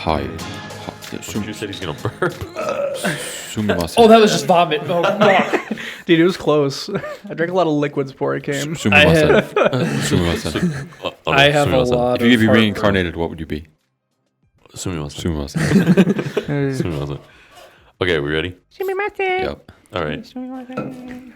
Hi. You said he's gonna burp. Oh, that was just vomit. Oh, God. Dude, it was close. I drank a lot of liquids before it came. I have a lot If you could be of reincarnated, what would you be? Sumimasen. Okay, we ready? Yep. All right.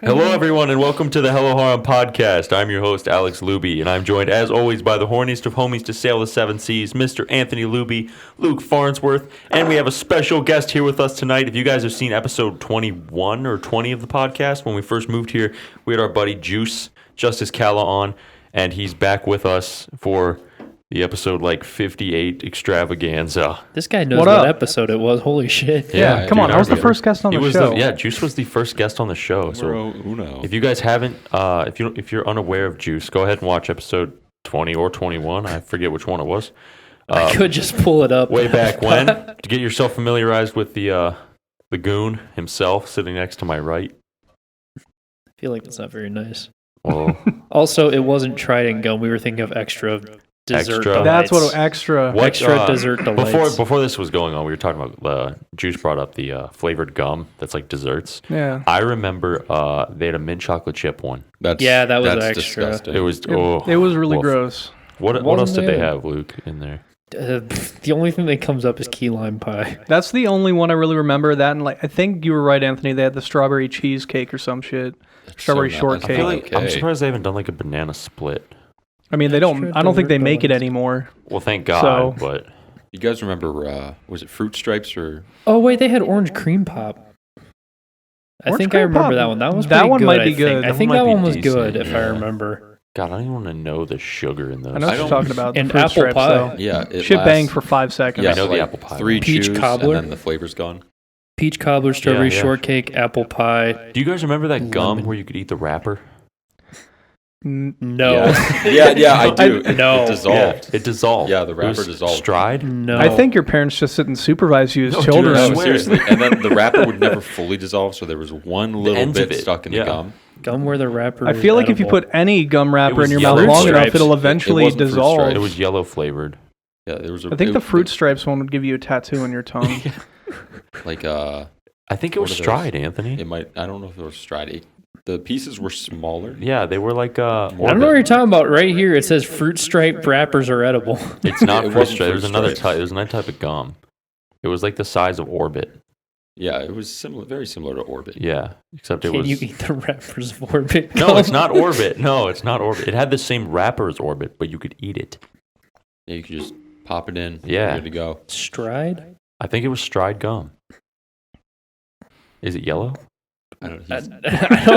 Hello, everyone, and welcome to the Hello Harem Podcast. I'm your host, Alex Luby, and I'm joined, as always, by the horniest of homies to sail the seven seas, Mr. Anthony Luby, Luke Farnsworth, and we have a special guest here with us tonight. If you guys have seen episode 21 or 20 of the podcast, when we first moved here, we had our buddy Justice Kalla on, and he's back with us for the episode 58 extravaganza. This guy knows what episode it was. Holy shit. Yeah, come on. I was the first guest on the show. Juice was the first guest on the show. So if you guys haven't, if you're unaware of Juice, go ahead and watch episode 20 or 21. I forget which one it was. I could just pull it up. Way back when. To get yourself familiarized with the goon himself sitting next to my right. I feel like that's not very nice. Well, also, it wasn't Trident gum. We were thinking of extra dessert delights. That's what extra dessert delights. Before this was going on, we were talking about Juice brought up the flavored gum that's like desserts. Yeah. I remember they had a mint chocolate chip one. That was extra. Disgusting. It was it was really gross. What else did they have, Luke, in there? The only thing that comes up is key lime pie. That's the only one I really remember. That and I think you were right, Anthony. They had the strawberry cheesecake or some shit. Strawberry shortcake. I feel like I'm surprised they haven't done like a banana split. I mean, they don't. I don't think they make it anymore. Well, thank God. But you guys remember? Was it Fruit Stripes or? Oh wait, they had orange cream pop. I think I remember that one. That was that one good, might be good. I think that one was good, if I remember. God, I don't even want to know the sugar in those. I know what you're talking about. And Fruit apple Stripes, pie. though. Yeah, shit bang for 5 seconds. Yeah, I know the apple pie. 3 Peach chews, cobbler? and then the flavor's gone. Peach cobbler, strawberry shortcake, apple pie. Do you guys remember that gum where you could eat the wrapper? No. Yeah, I do. No. It dissolved. Yeah, it dissolved. Yeah, the wrapper dissolved. Stride? No. I think your parents just sit and supervise you as children. No, seriously. And then the wrapper would never fully dissolve, so there was one little bit stuck in the gum. Gum where the wrapper I feel like if you put any gum wrapper in your mouth long enough, it'll eventually dissolve. It was yellow flavored. Yeah, there was. I think the Fruit Stripes one would give you a tattoo on your tongue. I think it was Stride, Anthony. It might. I don't know if it was Stride. The pieces were smaller. Yeah, they were like. I don't know what you're talking about. Right here, it says Fruit Stripe wrappers are edible. It's not Fruit Stripe. There's another type. There's another type of gum. It was like the size of Orbit. Yeah, it was very similar to Orbit. Yeah, except it Can was. you eat the wrappers of Orbit? No, it's not Orbit. No, it's not Orbit. It had the same wrapper as Orbit, but you could eat it. Yeah, you could just pop it in. Yeah, good to go. Stride. I think it was Stride gum. Is it yellow? I don't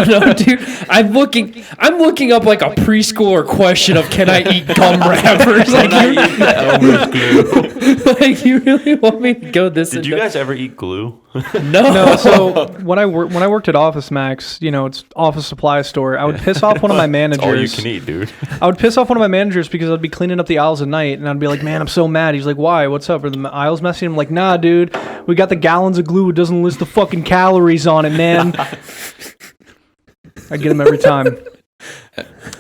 know, dude. I'm looking up like a preschooler question of can I eat gum wrappers? Like you really want me to go this? Did you guys ever eat glue? No. So when I worked at Office Max, it's office supply store. I would piss off one of my managers. All you can eat, dude. I would piss off one of my managers because I'd be cleaning up the aisles at night, and I'd be like, "Man, I'm so mad." He's like, "Why? What's up? Are the aisles messy?" I'm like, "Nah, dude. We got the gallons of glue. It doesn't list the fucking calories on it, man." I get him every time.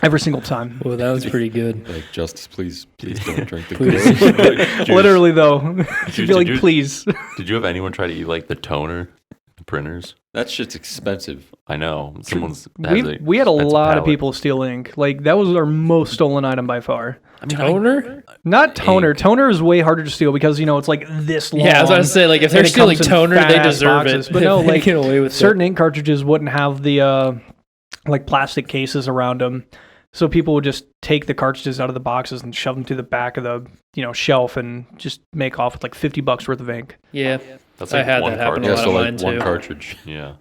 Every single time. Well, that was pretty good. Like, Justice, please don't drink the glue. Literally, though. She'd be like, please. Did you have anyone try to eat, like, the toner, the printers? That shit's expensive. I know. We had a lot of people steal ink. Like, that was our most stolen item by far. Toner? Not toner. Ink. Toner is way harder to steal because, it's like this long. Yeah, I was about to say, like, if they're stealing toner, they deserve boxes. it. But no, like, get away with certain ink cartridges wouldn't have the, plastic cases around them. So people would just take the cartridges out of the boxes and shove them to the back of the, shelf and just make off with like $50 worth of ink. Yeah. That's like I had that happen a lot on mine too. One cartridge. Yeah.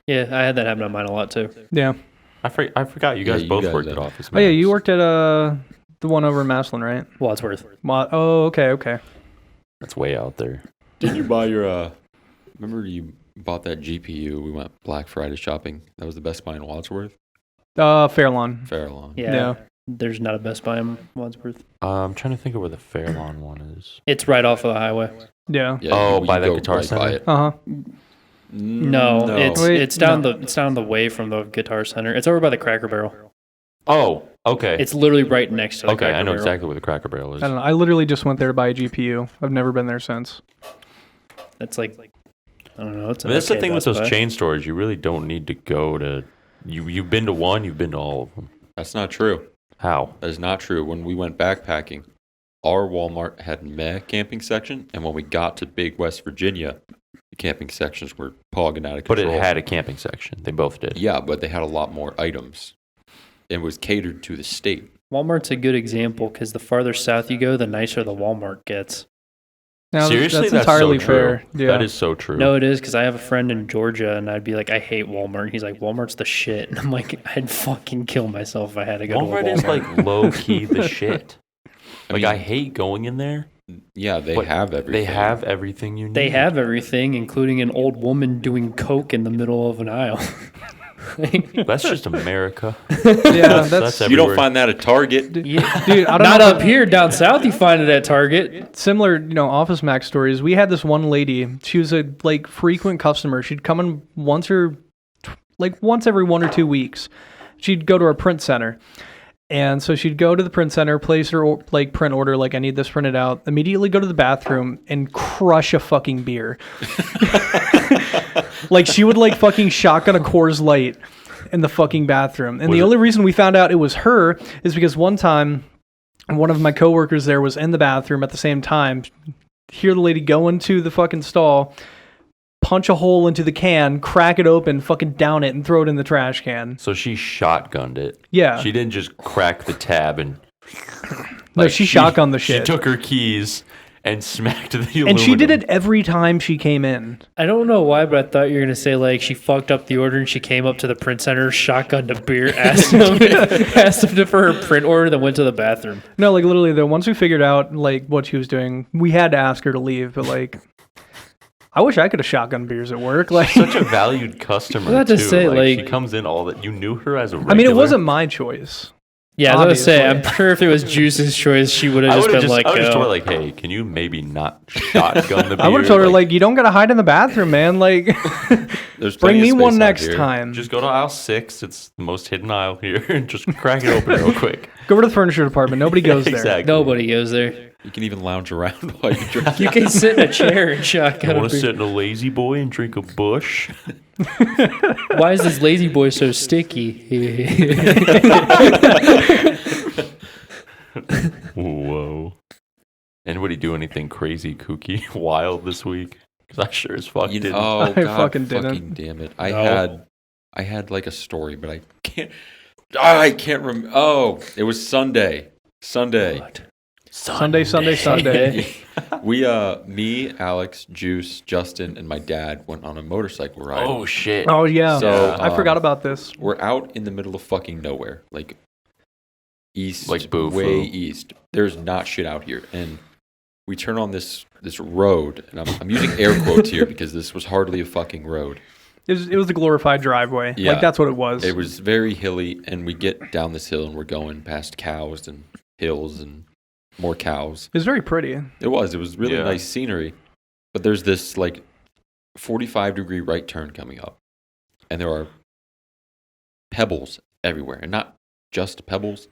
Yeah, I had that happen on mine a lot too. Yeah. I forgot you guys both worked at Office Max. Oh yeah, you worked at the one over in Maslin, right? Wadsworth. Oh, okay. That's way out there. Did you buy your remember you bought that GPU? We went Black Friday shopping. That was the Best Buy in Wadsworth. Fairlawn. Yeah. There's not a Best Buy in Wadsworth. I'm trying to think of where the Fairlawn one is. It's right off of the highway. Yeah. By the Guitar Center? Uh-huh. No. It's down the way from the Guitar Center. It's over by the Cracker Barrel. Oh, Okay. It's literally right next to the Okay, Cracker I know Barrel. exactly where the Cracker Barrel is. I don't know. I literally just went there to buy a GPU. I've never been there since. That's like, I don't know. It's That's the thing with Best those Buy. chain stores. You really don't need to go to. You've been to one. You've been to all of them. That's not true. How? That is not true. When we went backpacking, our Walmart had meh camping section, and when we got to big West Virginia, the camping sections were pogging out of But control. it had a camping section. They both did. Yeah, but they had a lot more items. It was catered to the state. Walmart's a good example because the farther south you go, the nicer the Walmart gets. Now, Seriously, that's entirely so fair. true. Yeah. That is so true. No, it is because I have a friend in Georgia, and I'd be like, I hate Walmart. He's like, Walmart's the shit. And I'm like, I'd fucking kill myself if I had to go Walmart to a Walmart. is like low key the shit. I Like mean, I hate going in there. Yeah, they but have everything. They have everything you need. They have everything, including an old woman doing coke in the middle of an aisle. That's just America. Yeah, that's that's You don't everywhere. find that at Target. Yeah. dude. I don't Not know. up here, down south. You find it at Target. Similar, Office Max stories. We had this one lady. She was a frequent customer. She'd come in once every 1 or 2 weeks. She'd go to our print center, and so she'd go to the print center, place her print order. Like, I need this printed out. Immediately go to the bathroom and crush a fucking beer. Like, she would fucking shotgun a Coors Light in the fucking bathroom. And the only reason we found out it was her is because one time one of my coworkers there was in the bathroom at the same time. Hear the lady go into the fucking stall, punch a hole into the can, crack it open, fucking down it, and throw it in the trash can. So she shotgunned it. Yeah. She didn't just crack the tab and. No, she shotgunned the She shit. took her keys and smacked the aluminum. And she did it every time she came in. I don't know why, but I thought you were going to say, she fucked up the order and she came up to the print center, shotgunned a beer, asked him for her print order, then went to the bathroom. No, literally though, once we figured out what she was doing, we had to ask her to leave, but I wish I could have shotgun beers at work. Such a valued customer. I was about to too. say, she comes in all that. You knew her as a regular. I mean, it wasn't my choice. Yeah, I was going to say, I'm Obviously. sure if it was Juice's choice, she would have I just would been have just told her oh. hey, can you maybe not shotgun the beer? I would have told her you don't gotta hide in the bathroom, man. There's Bring plenty me of one space out next here. time. just go to aisle 6. It's the most hidden aisle here, and just crack it open real quick. Go over to the furniture department. Nobody goes there. Exactly. Nobody goes there. You can even lounge around while you drink. You can sit in a chair and I shotgun a want to beer. sit in a lazy boy and drink a Bush. Why is this lazy boy so sticky? Whoa. Anybody do anything crazy, kooky, wild this week? Because I sure as fuck didn't. Oh, I God, fucking didn't. fucking damn it. I No. had a story, but I can't remember. Oh, it was Sunday. Sunday. Sunday. We, me, Alex, Juice, Justin, and my dad went on a motorcycle ride. Oh, shit. Oh yeah. So, I forgot about this. We're out in the middle of fucking nowhere, east, Boo-foo. way east. There's not shit out here, and we turn on this road, and I'm using air quotes here because this was hardly a fucking road. It was a glorified driveway. Yeah. That's what it was. It was very hilly, and we get down this hill, and we're going past cows and hills and more cows. It was very pretty. It was really Yeah. nice scenery, but there's this 45-degree right turn coming up, and there are pebbles everywhere, and not just pebbles,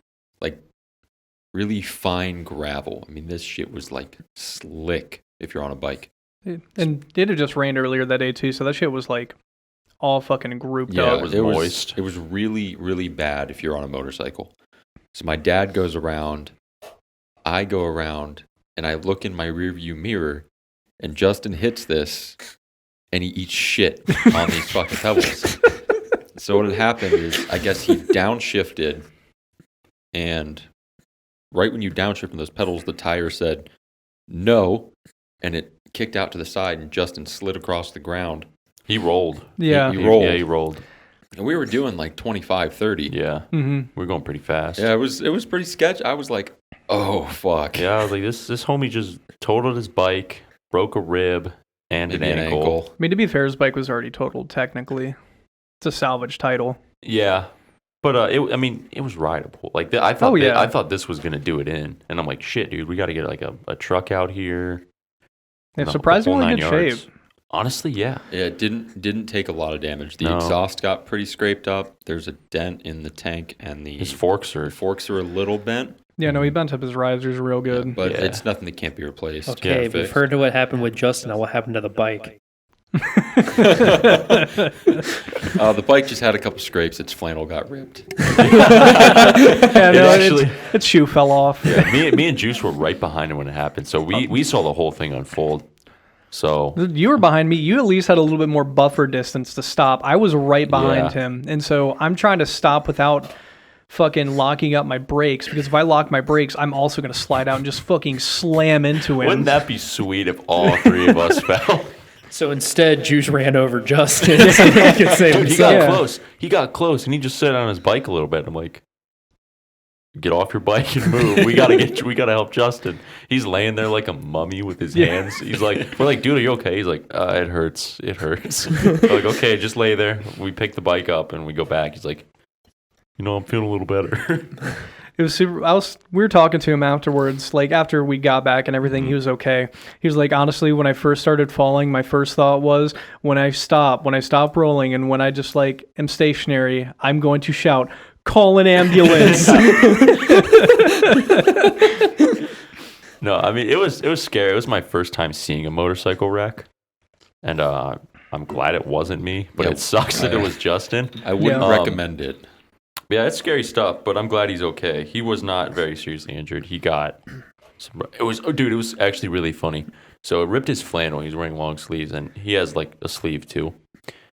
really fine gravel. I mean, this shit was slick if you're on a bike. And it had just rained earlier that day too, so that shit was all fucking grouped Yeah, up. it was moist. It was really, really bad if you're on a motorcycle. So my dad goes around, I go around, and I look in my rearview mirror, and Justin hits this, and he eats shit on these fucking pebbles. So what had happened is, I guess he downshifted, and right when you downshift from those pedals, the tire said no, and it kicked out to the side, and Justin slid across the ground. He rolled. Yeah. He rolled. Yeah, he rolled. And we were doing 25, 30. Yeah. Mm-hmm. We're going pretty fast. Yeah, it was pretty sketchy. I was like, oh, fuck. Yeah, I was like, this homie just totaled his bike, broke a rib, and Maybe an ankle. I mean, to be fair, his bike was already totaled technically. It's a salvage title. Yeah. But it was rideable. I thought Oh, yeah. I thought this was gonna do it in, and I'm like, shit, dude, we got to get a truck out here. Yeah, The surprisingly whole good 9 yards. shape. Honestly, yeah. It didn't take a lot of damage. The No. exhaust got pretty scraped up. There's a dent in the tank, and His forks are... a little bent. Yeah, no, he bent up his risers real good. But Yeah. it's nothing that can't be replaced. Okay, Can't we've fix. heard of what happened with Justin. Now what happened to the bike? The bike just had a couple scrapes. Its flannel got ripped. Yeah, no, actually- its shoe fell off. Yeah, me and Juice were right behind him when it happened, so we saw the whole thing unfold. So You were behind me. You at least had a little bit more buffer distance to stop. I was right behind Yeah. him. And so I'm trying to stop without fucking locking up my brakes, because if I lock my brakes, I'm also going to slide out and just fucking slam into him. wouldn't that be sweet if all three of us fell? So instead, Juice ran over Justin so he could save Dude, he himself. got Yeah. close. He got close, and he just sat on his bike a little bit. I'm like, get off your bike and move. We gotta help Justin. He's laying there like a mummy with his hands. He's like, we're like, dude, are you okay? He's like, it hurts. It hurts. We're like, okay, just lay there. We pick the bike up and we go back. He's like, I'm feeling a little better. It was super. We were talking to him afterwards, like after we got back and everything. He was okay. He was like, honestly, when I first started falling, my first thought was, when I stop rolling, and when I just like am stationary, I'm going to shout, "Call an ambulance!" No, I mean, it was scary. It was my first time seeing a motorcycle wreck, and I'm glad it wasn't me, but Yeah, it sucks that it was Justin. I wouldn't Yeah. recommend it. Yeah, it's scary stuff, but I'm glad he's okay. He was not very seriously injured. He got it was actually really funny. So it ripped his flannel. He's wearing long sleeves, and he has like a sleeve too.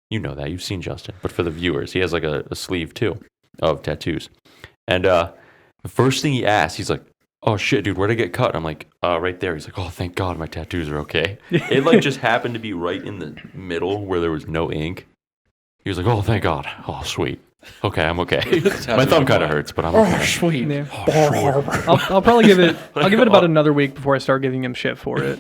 You know that. You've seen Justin. But for the viewers, he has like a sleeve too of tattoos. And the first thing he asked, he's like, "Oh shit, dude, where'd I get cut?" I'm like, right there. He's like, "Oh, thank God my tattoos are okay." It like just happened to be right in the middle where there was no ink. He was like, "Oh, thank God. Oh, sweet. Okay, I'm okay." My thumb kind of hurts, but I'm okay. Oh, sweet. Yeah. I'll probably give it. I'll give it about another week before I start giving him shit for it.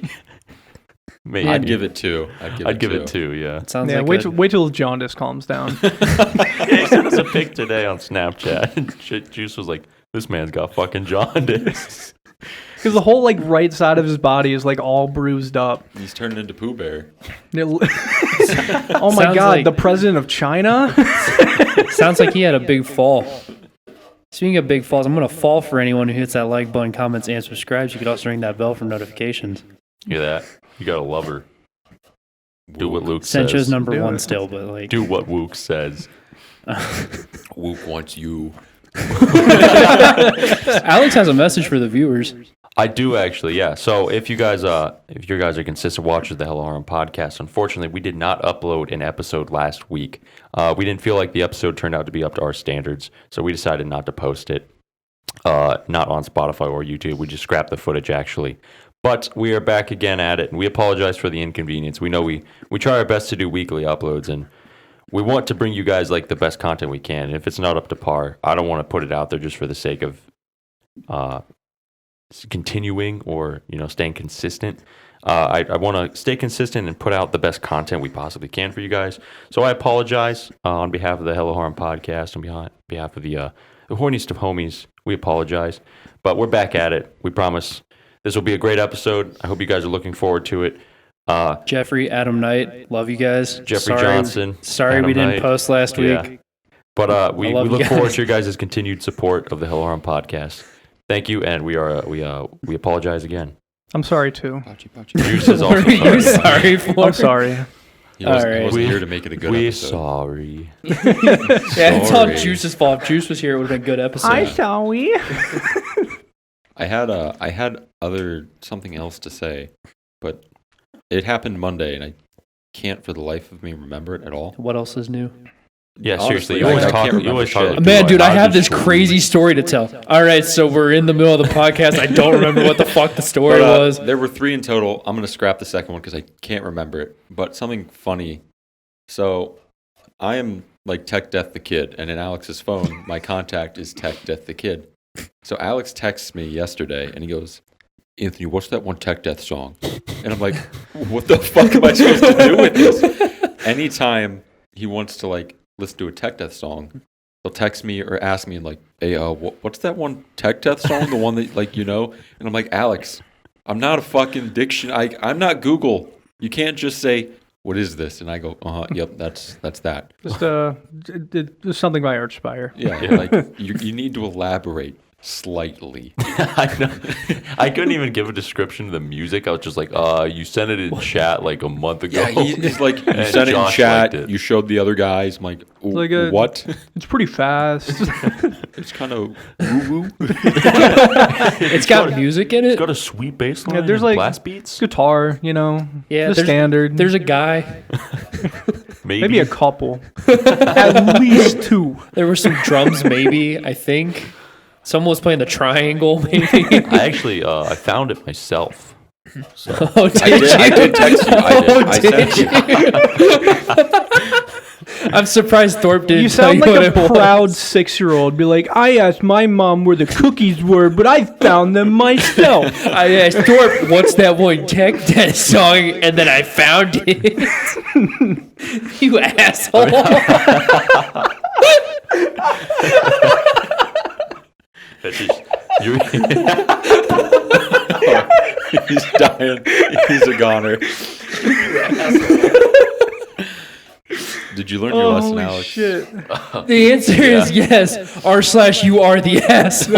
Maybe. I'd give it 2. I'd give it 2, yeah. Sounds Yeah, like wait till jaundice calms down. He sent us a pic today on Snapchat. And Juice was like, "This man's got fucking jaundice." Because the whole like right side of his body is like all bruised up. He's turned into Pooh Bear. Oh my Sounds God, like- the president of China? Sounds like he had a big fall. Speaking of big falls, I'm going to fall for anyone who hits that like button, comments, and subscribes. You could also ring that bell for notifications. Hear that? You gotta love her. Do what Luke Sencho's says. number Do one it. still, but like. Do what Luke says. Wook wants you. Alex has a message for the viewers. I do actually, yeah. So if you guys are consistent watchers of the Hello Harem podcast, unfortunately we did not upload an episode last week. We didn't feel like the episode turned out to be up to our standards, so we decided not to post it. Not on Spotify or YouTube. We just scrapped the footage actually. But we are back again at it, and we apologize for the inconvenience. We know we try our best to do weekly uploads, and we want to bring you guys like the best content we can. And if it's not up to par, I don't want to put it out there just for the sake of continuing or staying consistent. I want to stay consistent and put out the best content we possibly can for you guys. So I apologize on behalf of the Hello Harem podcast, on behalf of the horniest of homies. We apologize, but we're back at it. We promise this will be a great episode. I hope you guys are looking forward to it. Jeffrey, Adam Knight, love you guys. Jeffrey Johnson, Sorry Adam we didn't Knight. post last Yeah. week. But we love you look forward guys. to your guys' continued support of the Hello Harem podcast. Thank you, and we apologize again. I'm sorry too. Juice is What also are you sorry. sorry for? I'm sorry. He wasn't, Alright. wasn't here to make it a good We're episode. sorry. Yeah, it's all Sorry. Juice's fault. If Juice was here, it would have been a good episode. sorry. I had something else to say, but it happened Monday, and I can't for the life of me remember it at all. What else is new? Yeah, Honestly, seriously. You always I talk. can't You always remember talk. shit. Man, dude, I have this crazy story to tell. All right, so we're in the middle of the podcast. I don't remember what the fuck the story was. There were 3 in total. I'm going to scrap the second one because I can't remember it. But something funny. So I am like Tech Death the Kid, and in Alex's phone, my contact is Tech Death the Kid. So Alex texts me yesterday, and he goes, "Anthony, what's that one Tech Death song?" And I'm like, what the fuck am I supposed to do with this? Anytime he wants to like listen to a Tech Death song, he'll text me or ask me like, "Hey, what's that one Tech Death song? The one that And I'm like, Alex, I'm not a fucking I'm not Google. You can't just say, what is this? And I go, yep, that's that. Just just something by Archspire. Yeah, like you need to elaborate slightly. I know. I couldn't even give a description of the music. I was just like, you sent it in chat like a month ago. Yeah, he's like, you sent it in chat. You showed the other guys. I'm like, like what? It's pretty fast. It's kind of woo-woo. It's got music in it. It's got a sweet bass line. Yeah, there's and like blast beats. Guitar, Yeah, the standard. There's a guy. Maybe a couple. At least 2. There were some drums, maybe. I think someone was playing the triangle. Maybe. I actually I found it myself. So Oh, did you? I did text you. I did sent you. I'm surprised Thorpe didn't You tell sound you like what a it was. proud 6-year-old. Be like, I asked my mom where the cookies were, but I found them myself. I asked Thorpe, what's that one Tech Death song? And then I found it. You asshole. that's just, you're, He's dying. He's a goner. Did you learn your lesson, Holy Alex? shit. The answer is yes. r/you are the asshole.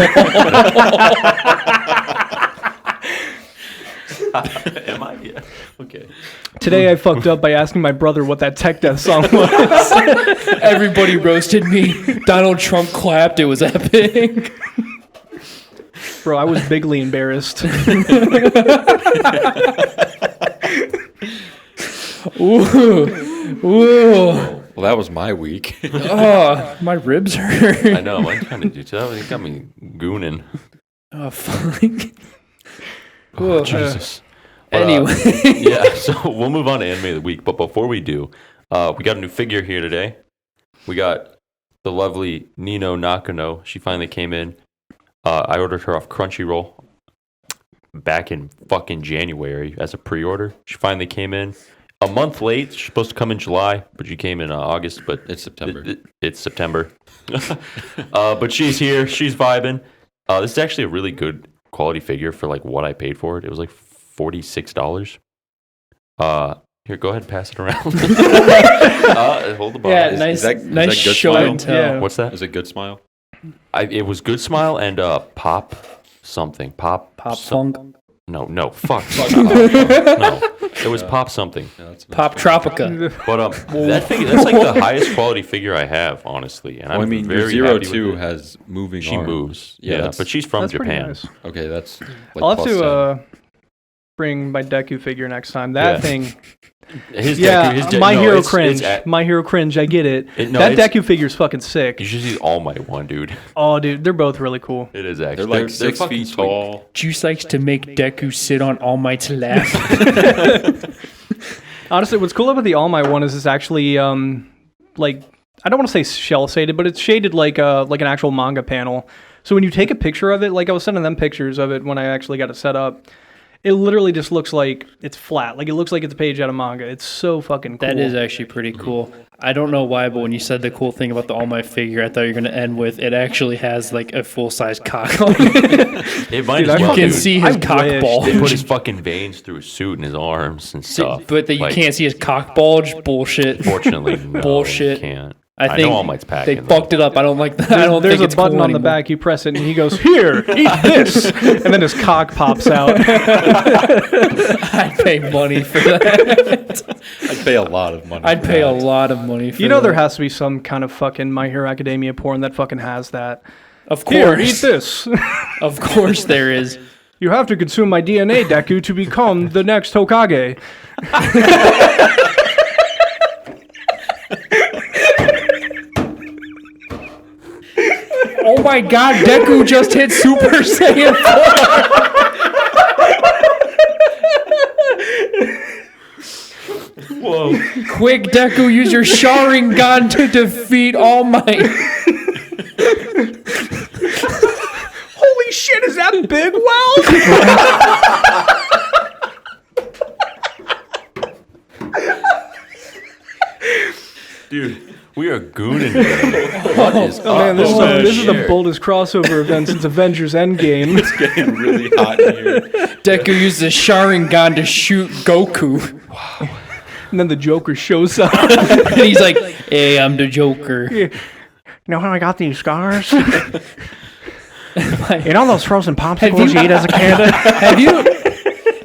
am I? Yeah. Okay. Today I fucked up by asking my brother what that Tech Death song was. Everybody roasted me. Donald Trump clapped. It was epic. Bro, I was bigly embarrassed. Ooh. Ooh. Well, that was my week. Oh, my ribs hurt. I know. I kind of do too. That got me gooning. Oh, fuck. Oh, Jesus. But, Anyway. yeah. So we'll move on to anime of the week. But before we do, we got a new figure here today. We got the lovely Nino Nakano. She finally came in. I ordered her off Crunchyroll back in fucking January as a pre-order. She finally came in a month late. She's supposed to come in July, but she came in August. But It's September. It's September. But she's here. She's vibing. This is actually a really good quality figure for like what I paid for it. It was like $46. Here, go ahead and pass it around. Hold the bottle. Yeah, Is nice, that nice good show smile? and tell. Yeah. What's that? Is it good smile? It was good smile and pop something. Pop funk. No, fuck. No, it was pop something. Yeah, that's Pop Tropica. But that figure, that's like the highest quality figure I have, honestly. And Well, I I'm mean, very your happy 02 with it. has moving She arms. moves. Yeah, Yeah, that's- but she's from That's pretty Japan. nice. Okay, that's like I'll have plus to bring my Deku figure next time. That Yeah. thing. His Yeah, Deku, My no, Hero it's cringe. at- My Hero cringe. I get it. no, That it's- Deku figure's fucking sick. You should see All Might one, dude. Oh, dude, they're both really cool. It is They're actually. like 6 fucking feet sweet. tall. Juice likes to make Deku sit on All Might's lap. Honestly, what's cool about the All Might one is it's actually like, I don't want to say shell shaded, but it's shaded like an actual manga panel. So when you take a picture of it, like I was sending them pictures of it when I actually got it set up, it literally just looks like it's flat. Like it looks like it's a page out of manga. It's so fucking cool. That is actually pretty cool. I don't know why, but when you said the cool thing about the All Might figure, I thought you were going to end with it actually has like a full-size cock on it. It might Dude, as I well, You can dude. see his I cock wish. bulge. They put his fucking veins through his suit and his arms and stuff. But that you Like, can't see his cock bulge? Bullshit. Fortunately, no, Bullshit. You can't. I think know All Might's they packing. fucked it up. I don't like that. I don't There's think a it's button cool on the anymore. back. You press it, and he goes, "Here, eat this," and then his cock pops out. I'd pay money for that. I'd pay a lot of money. I'd for pay a that. lot of money for You know, that. there has to be some kind of fucking My Hero Academia porn that fucking has that. Of Here, eat course. this. Of course there is. You have to consume my DNA, Deku, to become the next Hokage. Oh my god, Deku just hit Super Saiyan 4. Whoa. Quick, Deku, use your Sharingan to defeat All Might. Holy shit, is that Big Well? Dude, we are gooning today. What is Oh man, this, up? this is the Share. boldest crossover event since Avengers Endgame. It's getting really hot in here. Deku uses Sharingan to shoot Goku. And then the Joker shows up. And he's like, hey, I'm the Joker. You know how I got these scars? You know those frozen popsicles you eat as a kid?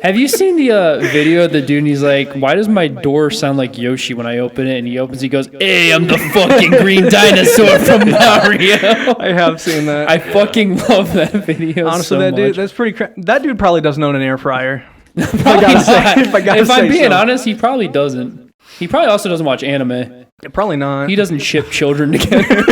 Have you seen the video of the dude and he's like, why does my door sound like Yoshi when I open it? And he opens, he goes, hey, I'm the fucking green dinosaur from Mario. I have seen that. I fucking love that video. Honestly, so that dude, much. that's pretty that dude probably doesn't own an air fryer. If I'm being so. honest, he probably doesn't. He probably also doesn't watch anime. Probably not. He doesn't ship children together.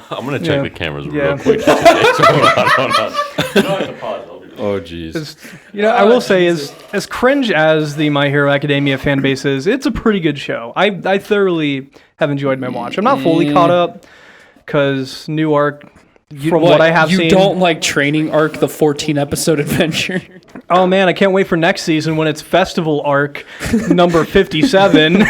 I'm going to check the cameras real Yeah. quick. Just in case. Hold on. You don't have to pause. I'll be right back. Oh, jeez. You know, I will say, as cringe as the My Hero Academia fan base is, it's a pretty good show. I thoroughly have enjoyed my watch. I'm not fully caught up because new arc, from what I have seen. You don't like Training Arc, the 14-episode adventure? Oh man, I can't wait for next season when it's Festival Arc number 57.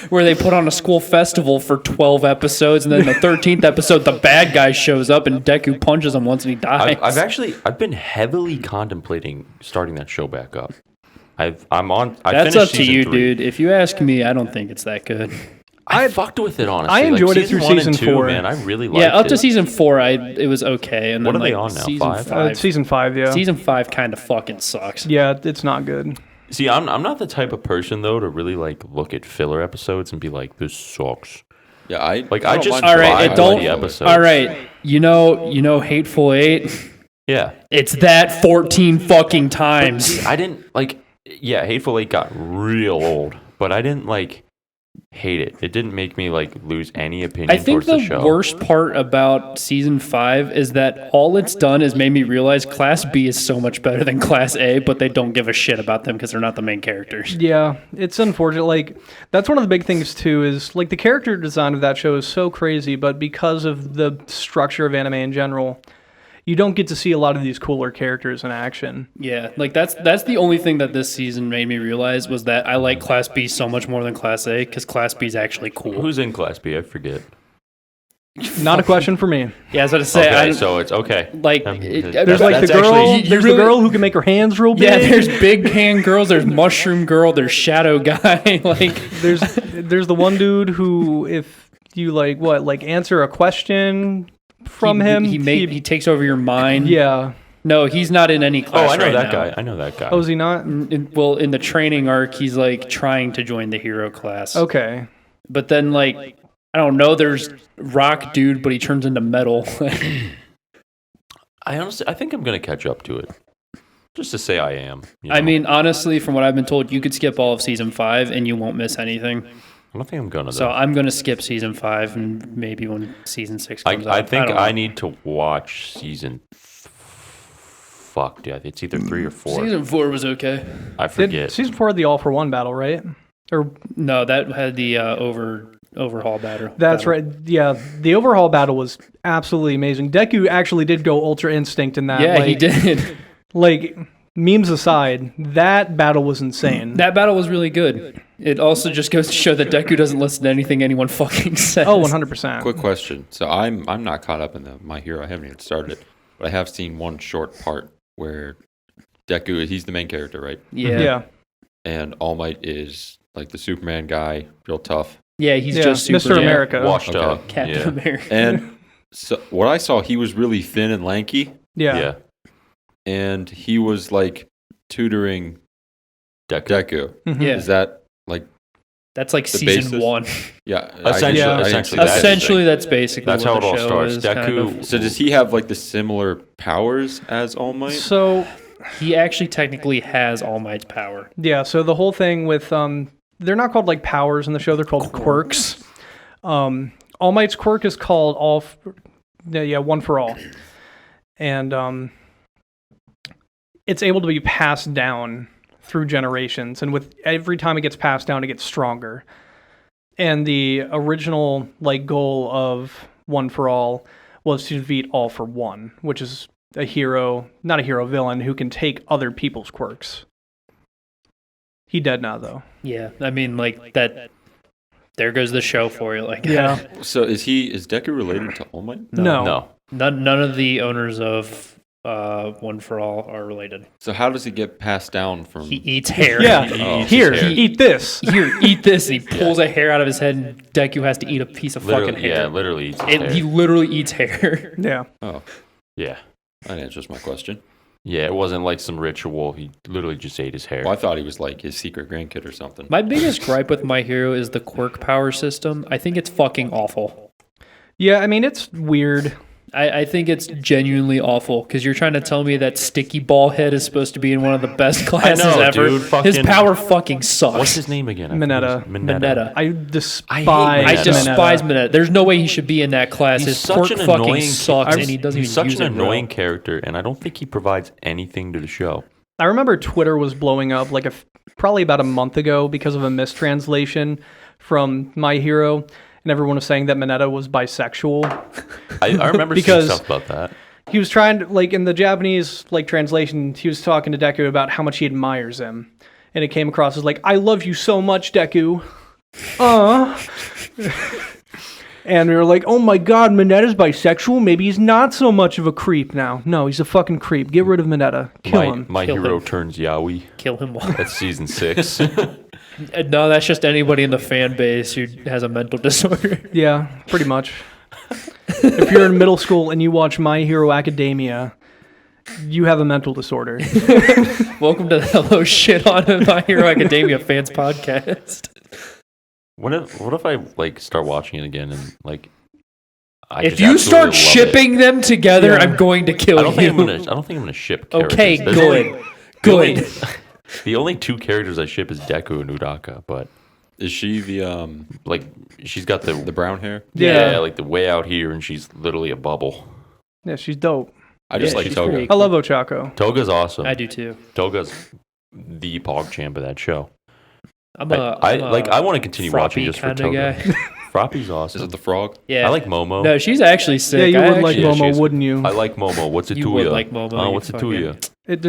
Where they put on a school festival for 12 episodes, and then the 13th episode, the bad guy shows up and Deku punches him once and he dies. I've been heavily contemplating starting that show back up. That's finished up to season you, 3. dude. If you ask me, I don't think it's that good. I fucked with it, honestly. I enjoyed it through season 1 and season 2, 4. Man, I really liked it. Yeah, up to season 4, it was okay. And What then, are they on now, Season 5? 5. Season 5, yeah. Season 5 kind of fucking sucks. Yeah, it's not good. See, I'm not the type of person though to really like look at filler episodes and be like, this sucks. Yeah, I just mind All right, Five it don't. bloody episodes. All right, you know, Hateful Eight. Yeah. It's that 14 fucking times. I didn't like. Yeah, Hateful Eight got real old, but I didn't like hate it. It didn't make me like lose any opinion I think towards the the show. worst part about season 5 is that all it's done is made me realize Class B is so much better than Class A, but they don't give a shit about them because they're not the main characters. Yeah, it's unfortunate. Like, that's one of the big things, too, is, like, the character design of that show is so crazy, but because of the structure of anime in general, you don't get to see a lot of these cooler characters in action. Yeah, like that's the only thing that this season made me realize was that I like Class B so much more than Class A because Class B is actually cool. Who's in Class B? I forget. Not a question for me. Yeah, I was about to say. Okay, so it's okay. Like, There's like the That's girl. actually- There's the girl who can make her hands real big. Yeah, there's big hand girls. There's mushroom girl. There's shadow guy. Like, there's the one dude who, if you answer a question from him, he takes over your mind. Yeah. No, he's not in any class. Oh, I know right that now. guy. I know that guy. Oh, is he not? Well, in the training arc, he's like trying to join the hero class. Okay. But then, like, I don't know. There's rock dude, but he turns into metal. I think I'm gonna catch up to it. Just to say I am. You know? I mean, honestly, from what I've been told, you could skip all of season 5 and you won't miss anything. I don't think I'm gonna. So Though. I'm gonna skip season 5 and maybe when season 6 comes out. I think don't know. I need to watch season. Fuck, dude. It's either 3 or 4. Season 4 was okay. I forget. Season 4 had the All for One battle, right? Or No, that had the overhaul battle. that's right. Yeah, the overhaul battle was absolutely amazing. Deku actually did go Ultra Instinct in that. Yeah, he did. Like, memes aside, that battle was insane. That battle was really good. It also just goes to show that Deku doesn't listen to anything anyone fucking says. Oh, 100%. Quick question. So I'm not caught up in the My Hero. I haven't even started it, but I have seen one short part where Deku, he's the main character, right? Yeah. And All Might is like the Superman guy, real tough. Yeah, he's Yeah, just Mr. Superman. America. Washed Okay. up. Captain Yeah. America. And so what I saw, he was really thin and lanky, Yeah. and he was like tutoring Deku. Deku. Mhm. Yeah. Is that like That's like the season basis? 1. yeah? Essentially- I didn't see essentially that. that is Essentially, that's basically That's what how the it all show starts. is, kind Deku- of. So does he have like the similar powers as All Might? So, He actually technically has All Might's power. yeah, so the whole thing with, they're not called like powers in the show, they're called quirks. All Might's quirk is called One for All. And it's able to be passed down through generations, and with every time it gets passed down, it gets stronger. And the original like goal of One for All was to defeat All for One, which is a hero, not a hero, villain who can take other people's quirks. He dead now though. Yeah, I mean, like that. There goes the show for you. Like, Yeah. So is Deku related to All Might? No. No. none of the owners of One for All are related. So how does it get passed down from? He eats hair. Yeah. He eats Here, his hair. eat this. Here, eat this. And he pulls a hair out of his head, and Deku has to eat a piece of fucking Literally, hair. yeah, literally eats his And hair. he literally eats hair. Yeah. Oh, Yeah. that answers my question. Yeah, it wasn't like some ritual. He literally just ate his hair. Well, I thought he was like his secret grandkid or something. My biggest gripe with My Hero is the quirk power system. I think it's fucking awful. Yeah, I mean, it's weird. I think it's genuinely awful because you're trying to tell me that Sticky Ball Head is supposed to be in one of the best classes know, ever. dude, His fucking- power fucking sucks. What's his name again? Mineta. Mineta. I despise I Mineta. despise Mineta. There's no way he should be in that class. He's His such quirk an fucking annoying- sucks, and he doesn't He's even such use an it well. annoying character, and I don't think he provides anything to the show. I remember Twitter was blowing up like probably about a month ago because of a mistranslation from My Hero, and everyone was saying that Mineta was bisexual. I remember Because- seeing stuff about that. He was trying to, like, in the Japanese like translation, he was talking to Deku about how much he admires him, and it came across as like, "I love you so much, Deku." And we were like, "Oh my God, Mineta's bisexual. Maybe he's not so much of a creep now." No, he's a fucking creep. Get rid of Mineta. Kill him. My Kill Hero him. turns yaoi. Kill him. That's season 6. No, that's just anybody in the fan base who has a mental disorder. Yeah, pretty much. If you're in middle school and you watch My Hero Academia, you have a mental disorder. Welcome to the Hello Shit on My Hero Academia fans podcast. What if I like start watching it again and like I If just you absolutely start love shipping them together, Yeah. I'm going to kill it? I don't think you. I'm gonna ship. Okay, characters. There's good. only- Good. The only, the only 2 characters I ship is Deku and Udaka, but Is she the like she's got the brown hair? yeah, Yeah. like the way out here, and she's literally a bubble. Yeah, she's dope. I just Yeah, like she's Toga. pretty- I love Ochako. Toga's awesome. I do too. Toga's the PogChamp of that show. I'm I want to continue watching just for kinda Toga. guy. Froppy's Is awesome. it the frog? Yeah. I like Momo. No, she's actually Yeah, sick. you I would like actually- Yeah, Momo, she's- wouldn't you? I like Momo. What's it You to would you? like Momo, Oh, you what's it to fucking- you?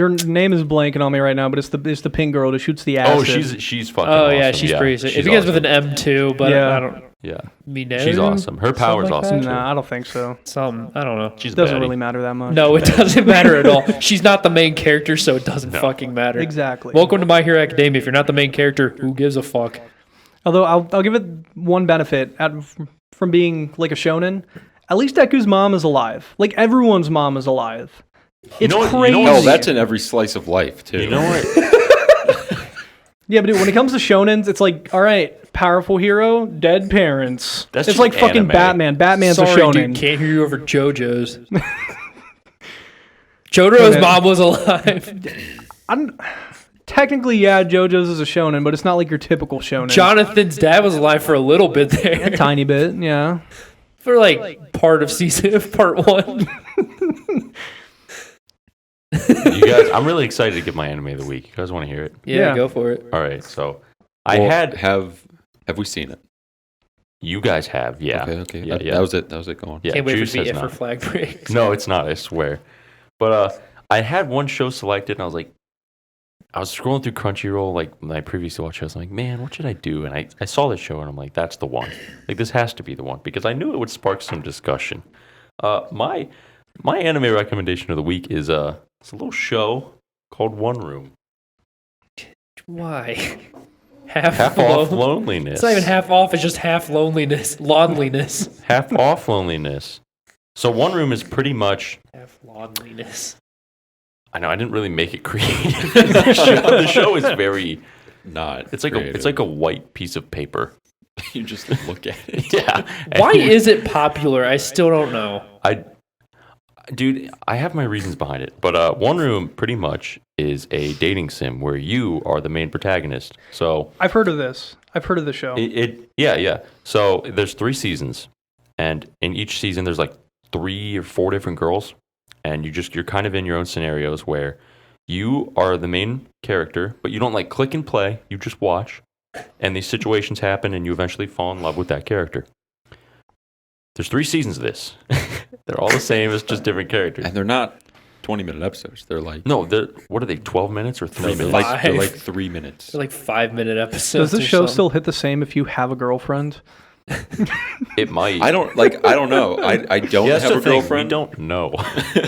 Her name is blanking on me right now, but it's the pink girl that shoots the acid. Oh, she's fucking Oh awesome. yeah, she's pretty sick. she's It begins with awesome. an M2, but Yeah. I don't. Yeah, Mineru? she's awesome. Her power's Something like awesome that? too. Nah, I don't think so. Some I don't know. She's It doesn't baddie. really matter that much. No, it doesn't matter at all. She's not the main character, so it doesn't fucking matter. Exactly. Welcome to My Hero Academia. If you're not the main character, who gives a fuck? Although I'll give it one benefit from being like a shonen. At least Deku's mom is alive. Like everyone's mom is alive. It's know what- crazy. you know Oh, that's in every slice of life too. You know what? Yeah, but dude, when it comes to shonens, it's like, all right, powerful hero, dead parents. That's it's just like fucking anime. Batman. Batman's Sorry, a shonen. dude, can't hear you over JoJo's. Jotaro's Okay. mom was alive. Technically, yeah, JoJo's is a shonen, but it's not like your typical shonen. Jonathan's dad was alive for a little bit there. A tiny bit, yeah. For like part of part 1. You guys, I'm really excited to get my anime of the week. You guys want to hear it? Yeah, Yeah. go for it. All right, so Well, have we seen it? you guys have yeah Okay. yeah That was it. That was it going. yeah. Can't wait Juice for it has for not. flag breaks. No, it's not. I swear. But I had one show selected, and I was like, I was scrolling through Crunchyroll, like when I previously watched shows. I'm like, man, what should I do? And I saw this show, and I'm like, that's the one. Like, this has to be the one because I knew it would spark some discussion. My anime recommendation of the week is it's a little show called One Room. Why? Half off loneliness. It's not even half off. It's just half loneliness. Half off loneliness. So One Room is pretty much. Half loneliness. I know I didn't really make it creative. the show is very. Not. It's like a white piece of paper. You just look at it. Yeah. Why is it popular? I still don't know. Dude, I have my reasons behind it, but One Room pretty much is a dating sim where you are the main protagonist. So I've heard of this. I've heard of the show. yeah. So there's 3 seasons, and in each season there's like 3 or 4 different girls, and you're kind of in your own scenarios where you are the main character, but you don't like click and play. You just watch, and these situations happen, and you eventually fall in love with that character. There's 3 seasons of this. They're all the same. It's just different characters. And they're not 20-minute episodes. They're like No, what are they? 12 minutes or 3 minutes? they're like 3 minutes. They're like 5-minute episodes. Does the or show something. still hit the same if you have a girlfriend? It might. I don't know. I don't Yeah, that's have the a thing. girlfriend. We don't know.